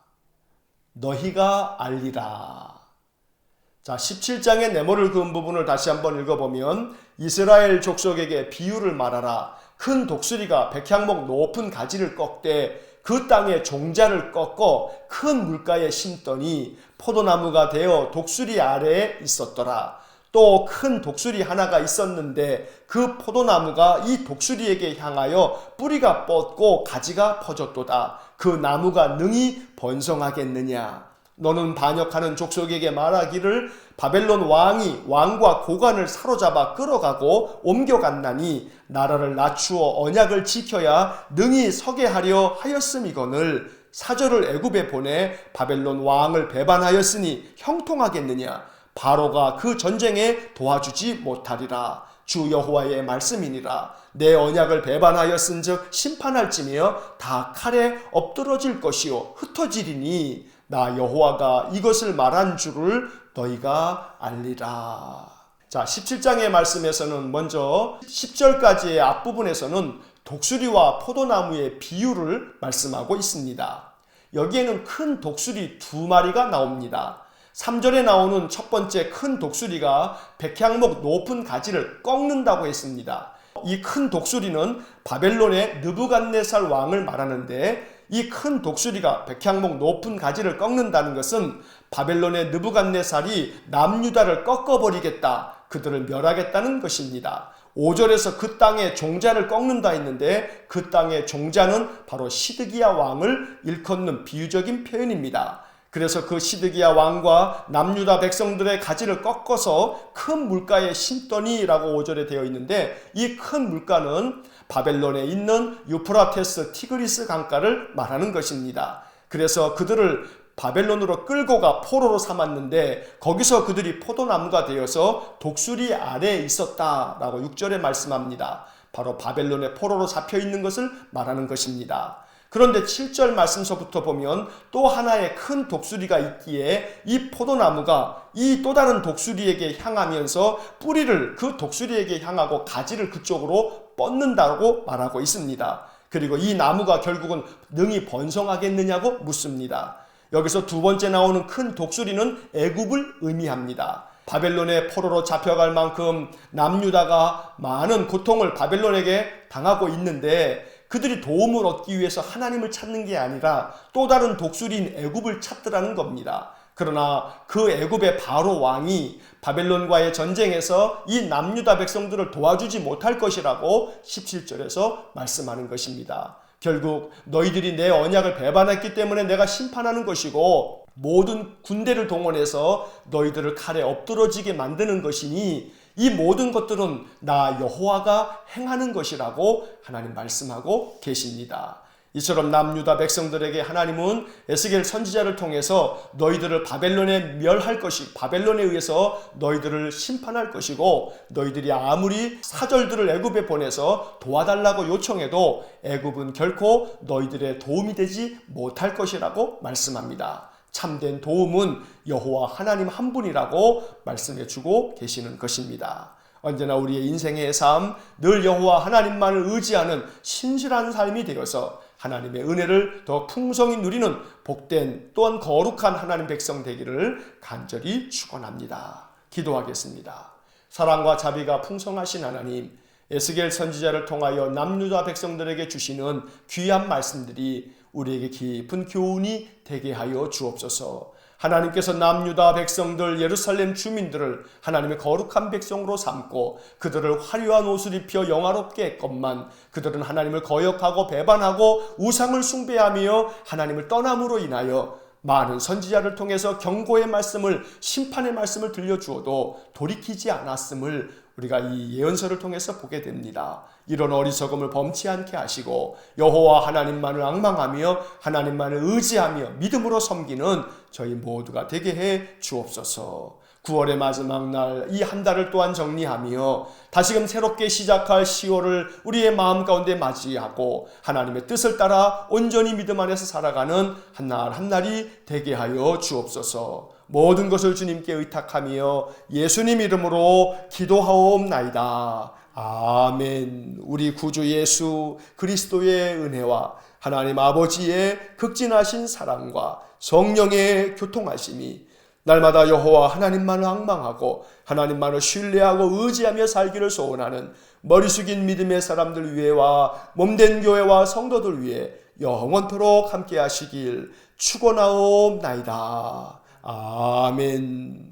자, 17장의 네모를 그은 부분을 다시 한번 읽어보면 이스라엘 족속에게 비유를 말하라. 큰 독수리가 백향목 높은 가지를 꺾되 그 땅에 종자를 꺾어 큰 물가에 심더니 포도나무가 되어 독수리 아래에 있었더라. 또 큰 독수리 하나가 있었는데 그 포도나무가 이 독수리에게 향하여 뿌리가 뻗고 가지가 퍼졌도다. 그 나무가 능히 번성하겠느냐. 너는 반역하는 족속에게 말하기를 바벨론 왕이 왕과 고관을 사로잡아 끌어가고 옮겨갔나니 나라를 낮추어 언약을 지켜야 능히 서게 하려 하였음이거늘 사절을 애굽에 보내 바벨론 왕을 배반하였으니 형통하겠느냐. 바로가 그 전쟁에 도와주지 못하리라. 주 여호와의 말씀이니라. 내 언약을 배반하였은즉 심판할지며 다 칼에 엎드러질 것이요 흩어지리니 나 여호와가 이것을 말한 줄을 너희가 알리라. 자, 17장의 말씀에서는 먼저 10절까지의 앞부분에서는 독수리와 포도나무의 비유를 말씀하고 있습니다. 여기에는 큰 독수리 2마리가 나옵니다. 3절에 나오는 첫 번째 큰 독수리가 백향목 높은 가지를 꺾는다고 했습니다. 이 큰 독수리는 바벨론의 느부갓네살 왕을 말하는데 이 큰 독수리가 백향목 높은 가지를 꺾는다는 것은 바벨론의 느부갓네살이 남유다를 꺾어버리겠다, 그들을 멸하겠다는 것입니다. 5절에서 그 땅의 종자를 꺾는다 했는데 그 땅의 종자는 바로 시드기야 왕을 일컫는 비유적인 표현입니다. 그래서 그 시드기야 왕과 남유다 백성들의 가지를 꺾어서 큰 물가에 심더니 라고 5절에 되어 있는데 이 큰 물가는 바벨론에 있는 유프라테스 티그리스 강가를 말하는 것입니다. 그래서 그들을 바벨론으로 끌고 가 포로로 삼았는데 거기서 그들이 포도나무가 되어서 독수리 아래에 있었다라고 6절에 말씀합니다. 바로 바벨론의 포로로 잡혀 있는 것을 말하는 것입니다. 그런데 7절 말씀서부터 보면 또 하나의 큰 독수리가 있기에 이 포도나무가 이 또 다른 독수리에게 향하면서 뿌리를 그 독수리에게 향하고 가지를 그쪽으로 뻗는다고 말하고 있습니다. 그리고 이 나무가 결국은 능히 번성하겠느냐고 묻습니다. 여기서 두 번째 나오는 큰 독수리는 애굽을 의미합니다. 바벨론의 포로로 잡혀갈 만큼 남유다가 많은 고통을 바벨론에게 당하고 있는데 그들이 도움을 얻기 위해서 하나님을 찾는 게 아니라 또 다른 독수리인 애굽을 찾더라는 겁니다. 그러나 그 애굽의 바로 왕이 바벨론과의 전쟁에서 이 남유다 백성들을 도와주지 못할 것이라고 17절에서 말씀하는 것입니다. 결국 너희들이 내 언약을 배반했기 때문에 내가 심판하는 것이고 모든 군대를 동원해서 너희들을 칼에 엎드러지게 만드는 것이니 이 모든 것들은 나 여호와가 행하는 것이라고 하나님 말씀하고 계십니다. 이처럼 남유다 백성들에게 하나님은 에스겔 선지자를 통해서 너희들을 바벨론에 멸할 것이 바벨론에 의해서 너희들을 심판할 것이고 너희들이 아무리 사절들을 애굽에 보내서 도와달라고 요청해도 애굽은 결코 너희들의 도움이 되지 못할 것이라고 말씀합니다. 참된 도움은 여호와 하나님 한 분이라고 말씀해 주고 계시는 것입니다. 언제나 우리의 인생의 삶, 늘 여호와 하나님만을 의지하는 신실한 삶이 되어서 하나님의 은혜를 더 풍성히 누리는 복된 또한 거룩한 하나님 백성 되기를 간절히 축원합니다. 기도하겠습니다. 사랑과 자비가 풍성하신 하나님, 에스겔 선지자를 통하여 남유다 백성들에게 주시는 귀한 말씀들이 우리에게 깊은 교훈이 되게 하여 주옵소서. 하나님께서 남유다 백성들 예루살렘 주민들을 하나님의 거룩한 백성으로 삼고 그들을 화려한 옷을 입혀 영화롭게 했건만 그들은 하나님을 거역하고 배반하고 우상을 숭배하며 하나님을 떠남으로 인하여 많은 선지자를 통해서 경고의 말씀을 심판의 말씀을 들려주어도 돌이키지 않았음을 우리가 이 예언서를 통해서 보게 됩니다. 이런 어리석음을 범치 않게 하시고 여호와 하나님만을 앙망하며 하나님만을 의지하며 믿음으로 섬기는 저희 모두가 되게 해 주옵소서. 9월의 마지막 날 이 한 달을 또한 정리하며 다시금 새롭게 시작할 10월을 우리의 마음 가운데 맞이하고 하나님의 뜻을 따라 온전히 믿음 안에서 살아가는 한 날 한 날이 되게 하여 주옵소서. 모든 것을 주님께 의탁하며 예수님 이름으로 기도하옵나이다. 아멘. 우리 구주 예수 그리스도의 은혜와 하나님 아버지의 극진하신 사랑과 성령의 교통하심이 날마다 여호와 하나님만을 앙망하고 하나님만을 신뢰하고 의지하며 살기를 소원하는 머리 숙인 믿음의 사람들 위에와 몸된 교회와 성도들 위해 영원토록 함께 하시길 축원하옵나이다. 아멘.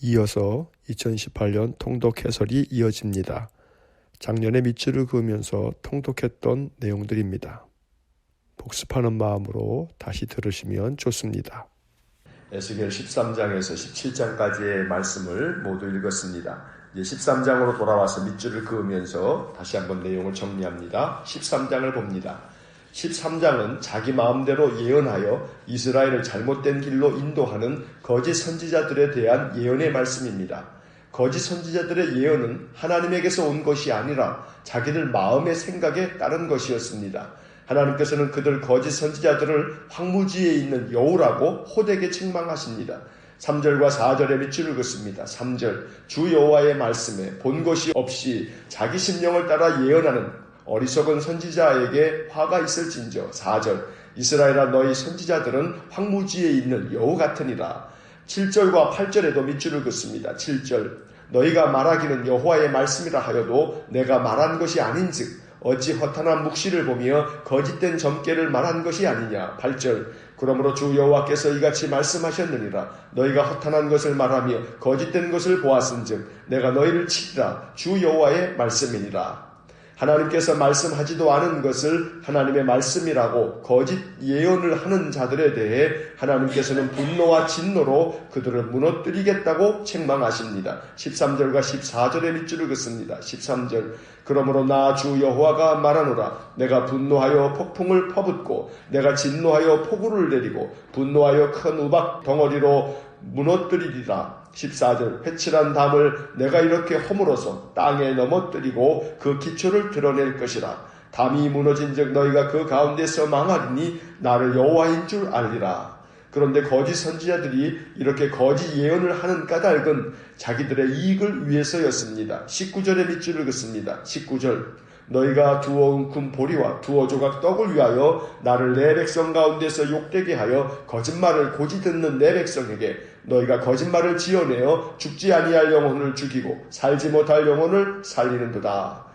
이어서 2018년 통독 해설이 이어집니다. 작년에 밑줄을 그으면서 통독했던 내용들입니다. 복습하는 마음으로 다시 들으시면 좋습니다. 에스겔 13장에서 17장까지의 말씀을 모두 읽었습니다. 이제 13장으로 돌아와서 밑줄을 그으면서 다시 한번 내용을 정리합니다. 13장을 봅니다. 13장은 자기 마음대로 예언하여 이스라엘을 잘못된 길로 인도하는 거짓 선지자들에 대한 예언의 말씀입니다. 거짓 선지자들의 예언은 하나님에게서 온 것이 아니라 자기들 마음의 생각에 따른 것이었습니다. 하나님께서는 그들 거짓 선지자들을 황무지에 있는 여우라고 호되게 책망하십니다. 3절과 4절에 밑줄을 긋습니다. 3절 주 여호와의 말씀에 본 것이 없이 자기 심령을 따라 예언하는 어리석은 선지자에게 화가 있을진저. 4절 이스라엘아 너희 선지자들은 황무지에 있는 여우 같으니라. 7절과 8절에도 밑줄을 긋습니다. 7절 너희가 말하기는 여호와의 말씀이라 하여도 내가 말한 것이 아닌즉 어찌 허탄한 묵시를 보며 거짓된 점괘를 말한 것이 아니냐. 8절 그러므로 주 여호와께서 이같이 말씀하셨느니라. 너희가 허탄한 것을 말하며 거짓된 것을 보았은즉 내가 너희를 치리라. 주 여호와의 말씀이니라. 하나님께서 말씀하지도 않은 것을 하나님의 말씀이라고 거짓 예언을 하는 자들에 대해 하나님께서는 분노와 진노로 그들을 무너뜨리겠다고 책망하십니다. 13절과 14절의 밑줄을 긋습니다. 13절 그러므로 나 주 여호와가 말하노라. 내가 분노하여 폭풍을 퍼붓고 내가 진노하여 폭우를 내리고 분노하여 큰 우박 덩어리로 무너뜨리리라. 14절 회칠한 담을 내가 이렇게 허물어서 땅에 넘어뜨리고 그 기초를 드러낼 것이라. 담이 무너진즉 너희가 그 가운데서 망하리니 나를 여호와인 줄 알리라. 그런데 거짓 선지자들이 이렇게 거짓 예언을 하는 까닭은 자기들의 이익을 위해서였습니다. 19절의 밑줄을 긋습니다. 19절 너희가 두어 웅큼 보리와 두어 조각 떡을 위하여 나를 내 백성 가운데서 욕되게 하여 거짓말을 고지 듣는 내 백성에게 너희가 거짓말을 지어내어 죽지 아니할 영혼을 죽이고 살지 못할 영혼을 살리는도다.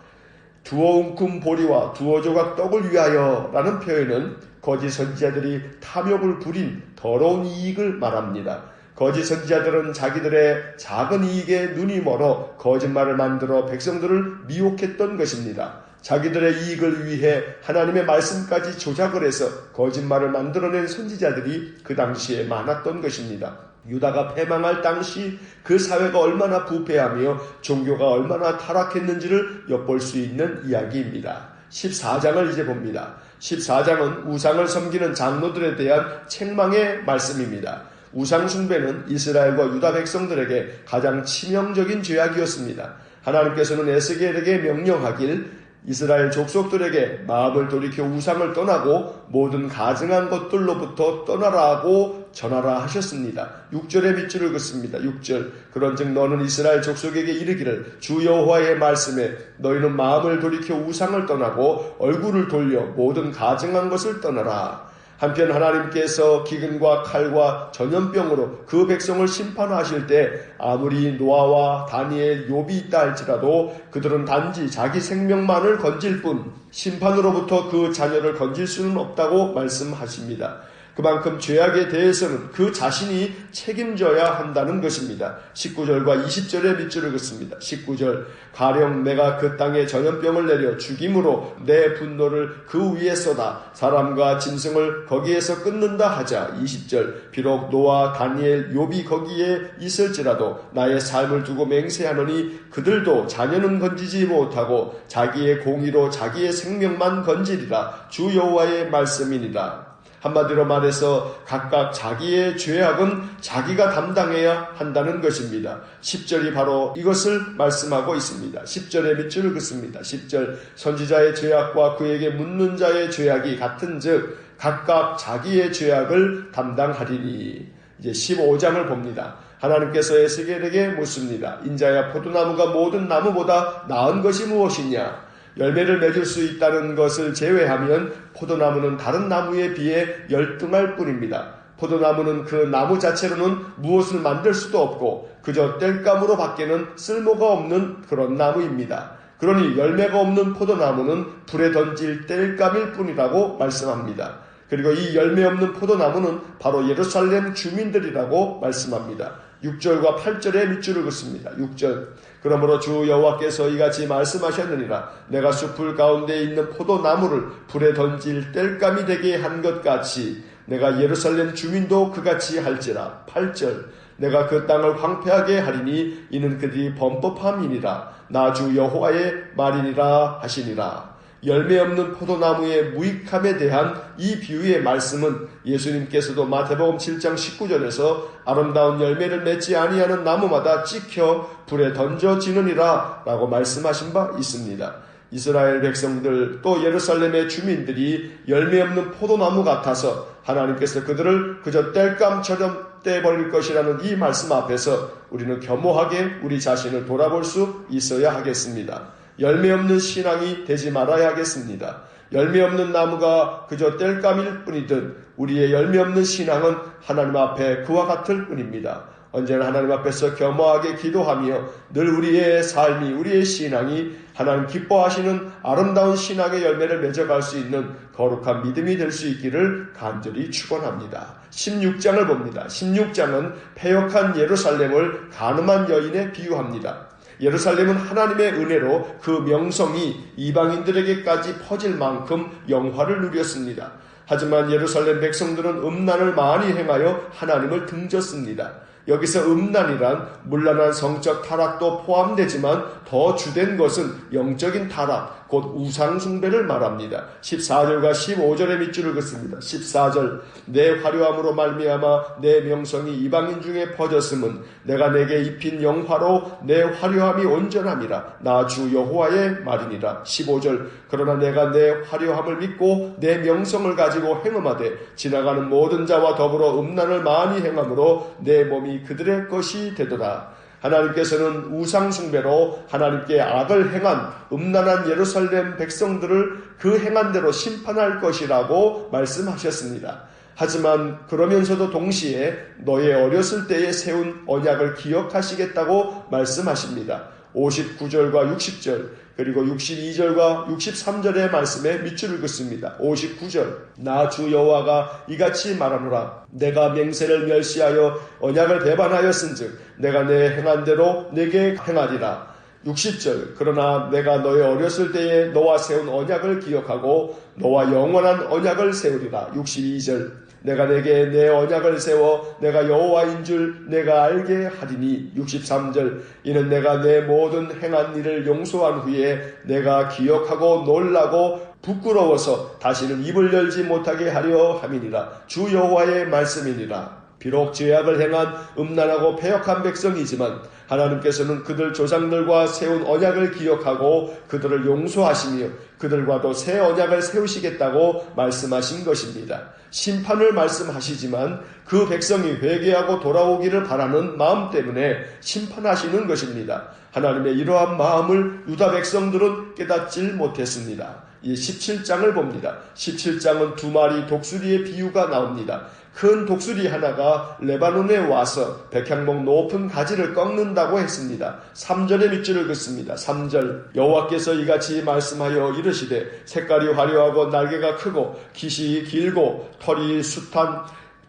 두어 웅큼 보리와 두어 조각 떡을 위하여 라는 표현은 거짓 선지자들이 탐욕을 부린 더러운 이익을 말합니다. 거짓 선지자들은 자기들의 작은 이익에 눈이 멀어 거짓말을 만들어 백성들을 미혹했던 것입니다. 자기들의 이익을 위해 하나님의 말씀까지 조작을 해서 거짓말을 만들어낸 선지자들이 그 당시에 많았던 것입니다. 유다가 패망할 당시 그 사회가 얼마나 부패하며 종교가 얼마나 타락했는지를 엿볼 수 있는 이야기입니다. 14장을 이제 봅니다. 14장은 우상을 섬기는 장로들에 대한 책망의 말씀입니다. 우상 숭배는 이스라엘과 유다 백성들에게 가장 치명적인 죄악이었습니다. 하나님께서는 에스겔에게 명령하길 이스라엘 족속들에게 마음을 돌이켜 우상을 떠나고 모든 가증한 것들로부터 떠나라고 전하라 하셨습니다. 6절의 밑줄을 긋습니다. 6절 그런즉 너는 이스라엘 족속에게 이르기를 주 여호와의 말씀에 너희는 마음을 돌이켜 우상을 떠나고 얼굴을 돌려 모든 가증한 것을 떠나라. 한편 하나님께서 기근과 칼과 전염병으로 그 백성을 심판하실 때 아무리 노아와 다니엘, 욥이 있다 할지라도 그들은 단지 자기 생명만을 건질 뿐 심판으로부터 그 자녀를 건질 수는 없다고 말씀하십니다. 그만큼 죄악에 대해서는 그 자신이 책임져야 한다는 것입니다. 19절과 20절의 밑줄을 긋습니다. 19절 가령 내가 그 땅에 전염병을 내려 죽임으로 내 분노를 그 위에 쏟아 사람과 짐승을 거기에서 끊는다 하자. 20절 비록 노아, 다니엘, 욥이 거기에 있을지라도 나의 삶을 두고 맹세하노니 그들도 자녀는 건지지 못하고 자기의 공의로 자기의 생명만 건지리라. 주 여호와의 말씀이니라. 한마디로 말해서 각각 자기의 죄악은 자기가 담당해야 한다는 것입니다. 10절이 바로 이것을 말씀하고 있습니다. 10절의 밑줄을 긋습니다. 10절 선지자의 죄악과 그에게 묻는 자의 죄악이 같은 즉 각각 자기의 죄악을 담당하리니. 이제 15장을 봅니다. 하나님께서 에스겔에게 묻습니다. 인자야 포도나무가 모든 나무보다 나은 것이 무엇이냐? 열매를 맺을 수 있다는 것을 제외하면 포도나무는 다른 나무에 비해 열등할 뿐입니다. 포도나무는 그 나무 자체로는 무엇을 만들 수도 없고 그저 땔감으로 밖에는 쓸모가 없는 그런 나무입니다. 그러니 열매가 없는 포도나무는 불에 던질 땔감일 뿐이라고 말씀합니다. 그리고 이 열매 없는 포도나무는 바로 예루살렘 주민들이라고 말씀합니다. 6절과 8절의 밑줄을 긋습니다. 6절 그러므로 주 여호와께서 이같이 말씀하셨느니라. 내가 숲을 가운데 있는 포도나무를 불에 던질 땔감이 되게 한 것 같이 내가 예루살렘 주민도 그같이 할지라. 8절 내가 그 땅을 황폐하게 하리니 이는 그들이 범법함이니라. 나 주 여호와의 말이니라 하시니라. 열매 없는 포도나무의 무익함에 대한 이 비유의 말씀은 예수님께서도 마태복음 7장 19절에서 아름다운 열매를 맺지 아니하는 나무마다 찍혀 불에 던져지느니라 라고 말씀하신 바 있습니다. 이스라엘 백성들 또 예루살렘의 주민들이 열매 없는 포도나무 같아서 하나님께서 그들을 그저 땔감처럼 떼버릴 것이라는 이 말씀 앞에서 우리는 겸허하게 우리 자신을 돌아볼 수 있어야 하겠습니다. 열매 없는 신앙이 되지 말아야 하겠습니다. 열매 없는 나무가 그저 땔감일 뿐이듯 우리의 열매 없는 신앙은 하나님 앞에 그와 같을 뿐입니다. 언제나 하나님 앞에서 겸허하게 기도하며 늘 우리의 삶이 우리의 신앙이 하나님 기뻐하시는 아름다운 신앙의 열매를 맺어갈 수 있는 거룩한 믿음이 될 수 있기를 간절히 축원합니다. 16장을 봅니다. 16장은 패역한 예루살렘을 가늠한 여인에 비유합니다. 예루살렘은 하나님의 은혜로 그 명성이 이방인들에게까지 퍼질 만큼 영화를 누렸습니다. 하지만 예루살렘 백성들은 음란을 많이 행하여 하나님을 등졌습니다. 여기서 음란이란 문란한 성적 타락도 포함되지만 더 주된 것은 영적인 타락, 곧 우상숭배를 말합니다. 14절과 15절의 밑줄을 긋습니다. 14절 내 화려함으로 말미암아 내 명성이 이방인 중에 퍼졌음은 내가 내게 입힌 영화로 내 화려함이 온전함이라 나 주 여호와의 말이니라. 15절 그러나 내가 내 화려함을 믿고 내 명성을 가지고 행음하되 지나가는 모든 자와 더불어 음란을 많이 행함으로 내 몸이 그들의 것이 되도다. 하나님께서는 우상숭배로 하나님께 악을 행한 음란한 예루살렘 백성들을 그 행한 대로 심판할 것이라고 말씀하셨습니다. 하지만 그러면서도 동시에 너의 어렸을 때에 세운 언약을 기억하시겠다고 말씀하십니다. 59절과 60절 그리고 62절과 63절의 말씀에 밑줄을 긋습니다. 59절 나 주 여호와가 이같이 말하노라 내가 맹세를 멸시하여 언약을 배반하였은즉 내가 내 행한 대로 내게 행하리라. 60절 그러나 내가 너의 어렸을 때에 너와 세운 언약을 기억하고 너와 영원한 언약을 세우리라. 62절 내가 내게 내 언약을 세워 내가 여호와인 줄 내가 알게 하리니. 63절 이는 내가 내 모든 행한 일을 용서한 후에 내가 기억하고 놀라고 부끄러워서 다시는 입을 열지 못하게 하려 함이니라. 주 여호와의 말씀이니라. 비록 죄악을 행한 음란하고 패역한 백성이지만 하나님께서는 그들 조상들과 세운 언약을 기억하고 그들을 용서하시며 그들과도 새 언약을 세우시겠다고 말씀하신 것입니다. 심판을 말씀하시지만 그 백성이 회개하고 돌아오기를 바라는 마음 때문에 심판하시는 것입니다. 하나님의 이러한 마음을 유다 백성들은 깨닫질 못했습니다. 이 17장을 봅니다. 17장은 두 마리 독수리의 비유가 나옵니다. 큰 독수리 하나가 레바논에 와서 백향목 높은 가지를 꺾는다고 했습니다. 3절의 밑줄을 긋습니다. 3절 여호와께서 이같이 말씀하여 이르시되 색깔이 화려하고 날개가 크고 깃이 길고 털이 숱한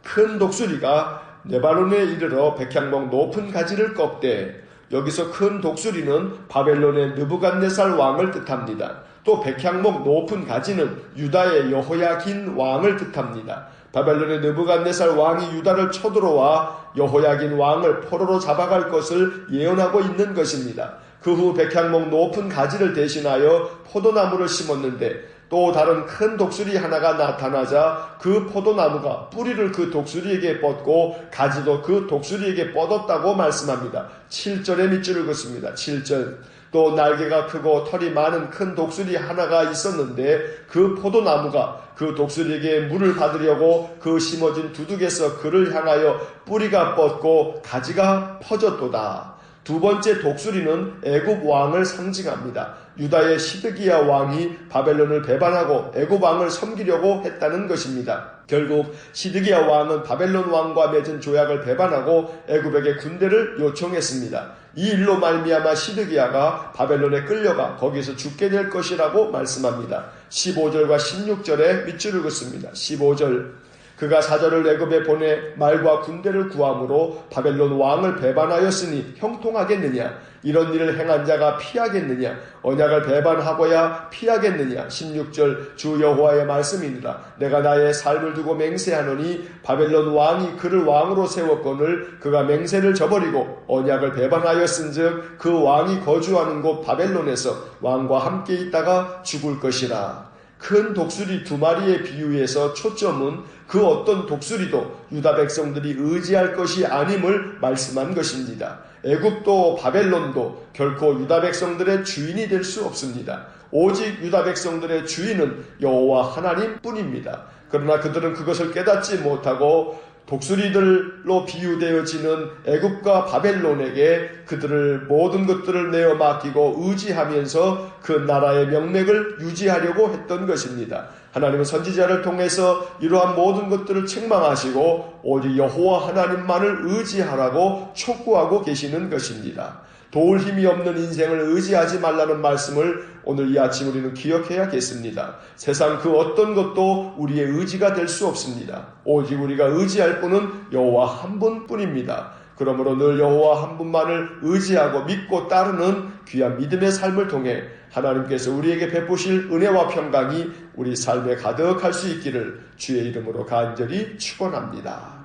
큰 독수리가 레바논에 이르러 백향목 높은 가지를 꺾되 여기서 큰 독수리는 바벨론의 느부갓네살 왕을 뜻합니다. 또 백향목 높은 가지는 유다의 여호야긴 왕을 뜻합니다. 바벨론의 느부갓네살 왕이 유다를 쳐들어와 여호야긴 왕을 포로로 잡아갈 것을 예언하고 있는 것입니다. 그 후 백향목 높은 가지를 대신하여 포도나무를 심었는데 또 다른 큰 독수리 하나가 나타나자 그 포도나무가 뿌리를 그 독수리에게 뻗고 가지도 그 독수리에게 뻗었다고 말씀합니다. 7절의 밑줄을 긋습니다. 7절 또 날개가 크고 털이 많은 큰 독수리 하나가 있었는데 그 포도나무가 그 독수리에게 물을 받으려고 그 심어진 두둑에서 그를 향하여 뿌리가 뻗고 가지가 퍼졌도다. 두 번째 독수리는 애굽 왕을 상징합니다. 유다의 시드기야 왕이 바벨론을 배반하고 애굽 왕을 섬기려고 했다는 것입니다. 결국 시드기야 왕은 바벨론 왕과 맺은 조약을 배반하고 애굽에게 군대를 요청했습니다. 이 일로 말미암아 시드기야가 바벨론에 끌려가 거기서 죽게 될 것이라고 말씀합니다. 15절과 16절에 밑줄을 긋습니다. 15절 그가 사절을 애굽에 보내 말과 군대를 구함으로 바벨론 왕을 배반하였으니 형통하겠느냐? 이런 일을 행한 자가 피하겠느냐? 언약을 배반하고야 피하겠느냐? 16절 주 여호와의 말씀이니라. 내가 나의 삶을 두고 맹세하노니 바벨론 왕이 그를 왕으로 세웠거늘 그가 맹세를 저버리고 언약을 배반하였은즉 그 왕이 거주하는 곳 바벨론에서 왕과 함께 있다가 죽을 것이라. 큰 독수리 두 마리의 비유에서 초점은 그 어떤 독수리도 유다 백성들이 의지할 것이 아님을 말씀한 것입니다. 애굽도 바벨론도 결코 유다 백성들의 주인이 될 수 없습니다. 오직 유다 백성들의 주인은 여호와 하나님 뿐입니다. 그러나 그들은 그것을 깨닫지 못하고 독수리들로 비유되어지는 애굽과 바벨론에게 그들을 모든 것들을 내어 맡기고 의지하면서 그 나라의 명맥을 유지하려고 했던 것입니다. 하나님은 선지자를 통해서 이러한 모든 것들을 책망하시고 오직 여호와 하나님만을 의지하라고 촉구하고 계시는 것입니다. 도울 힘이 없는 인생을 의지하지 말라는 말씀을 오늘 이 아침 우리는 기억해야겠습니다. 세상 그 어떤 것도 우리의 의지가 될 수 없습니다. 오직 우리가 의지할 분은 여호와 한 분뿐입니다. 그러므로 늘 여호와 한 분만을 의지하고 믿고 따르는 귀한 믿음의 삶을 통해 하나님께서 우리에게 베푸실 은혜와 평강이 우리 삶에 가득할 수 있기를 주의 이름으로 간절히 축원합니다.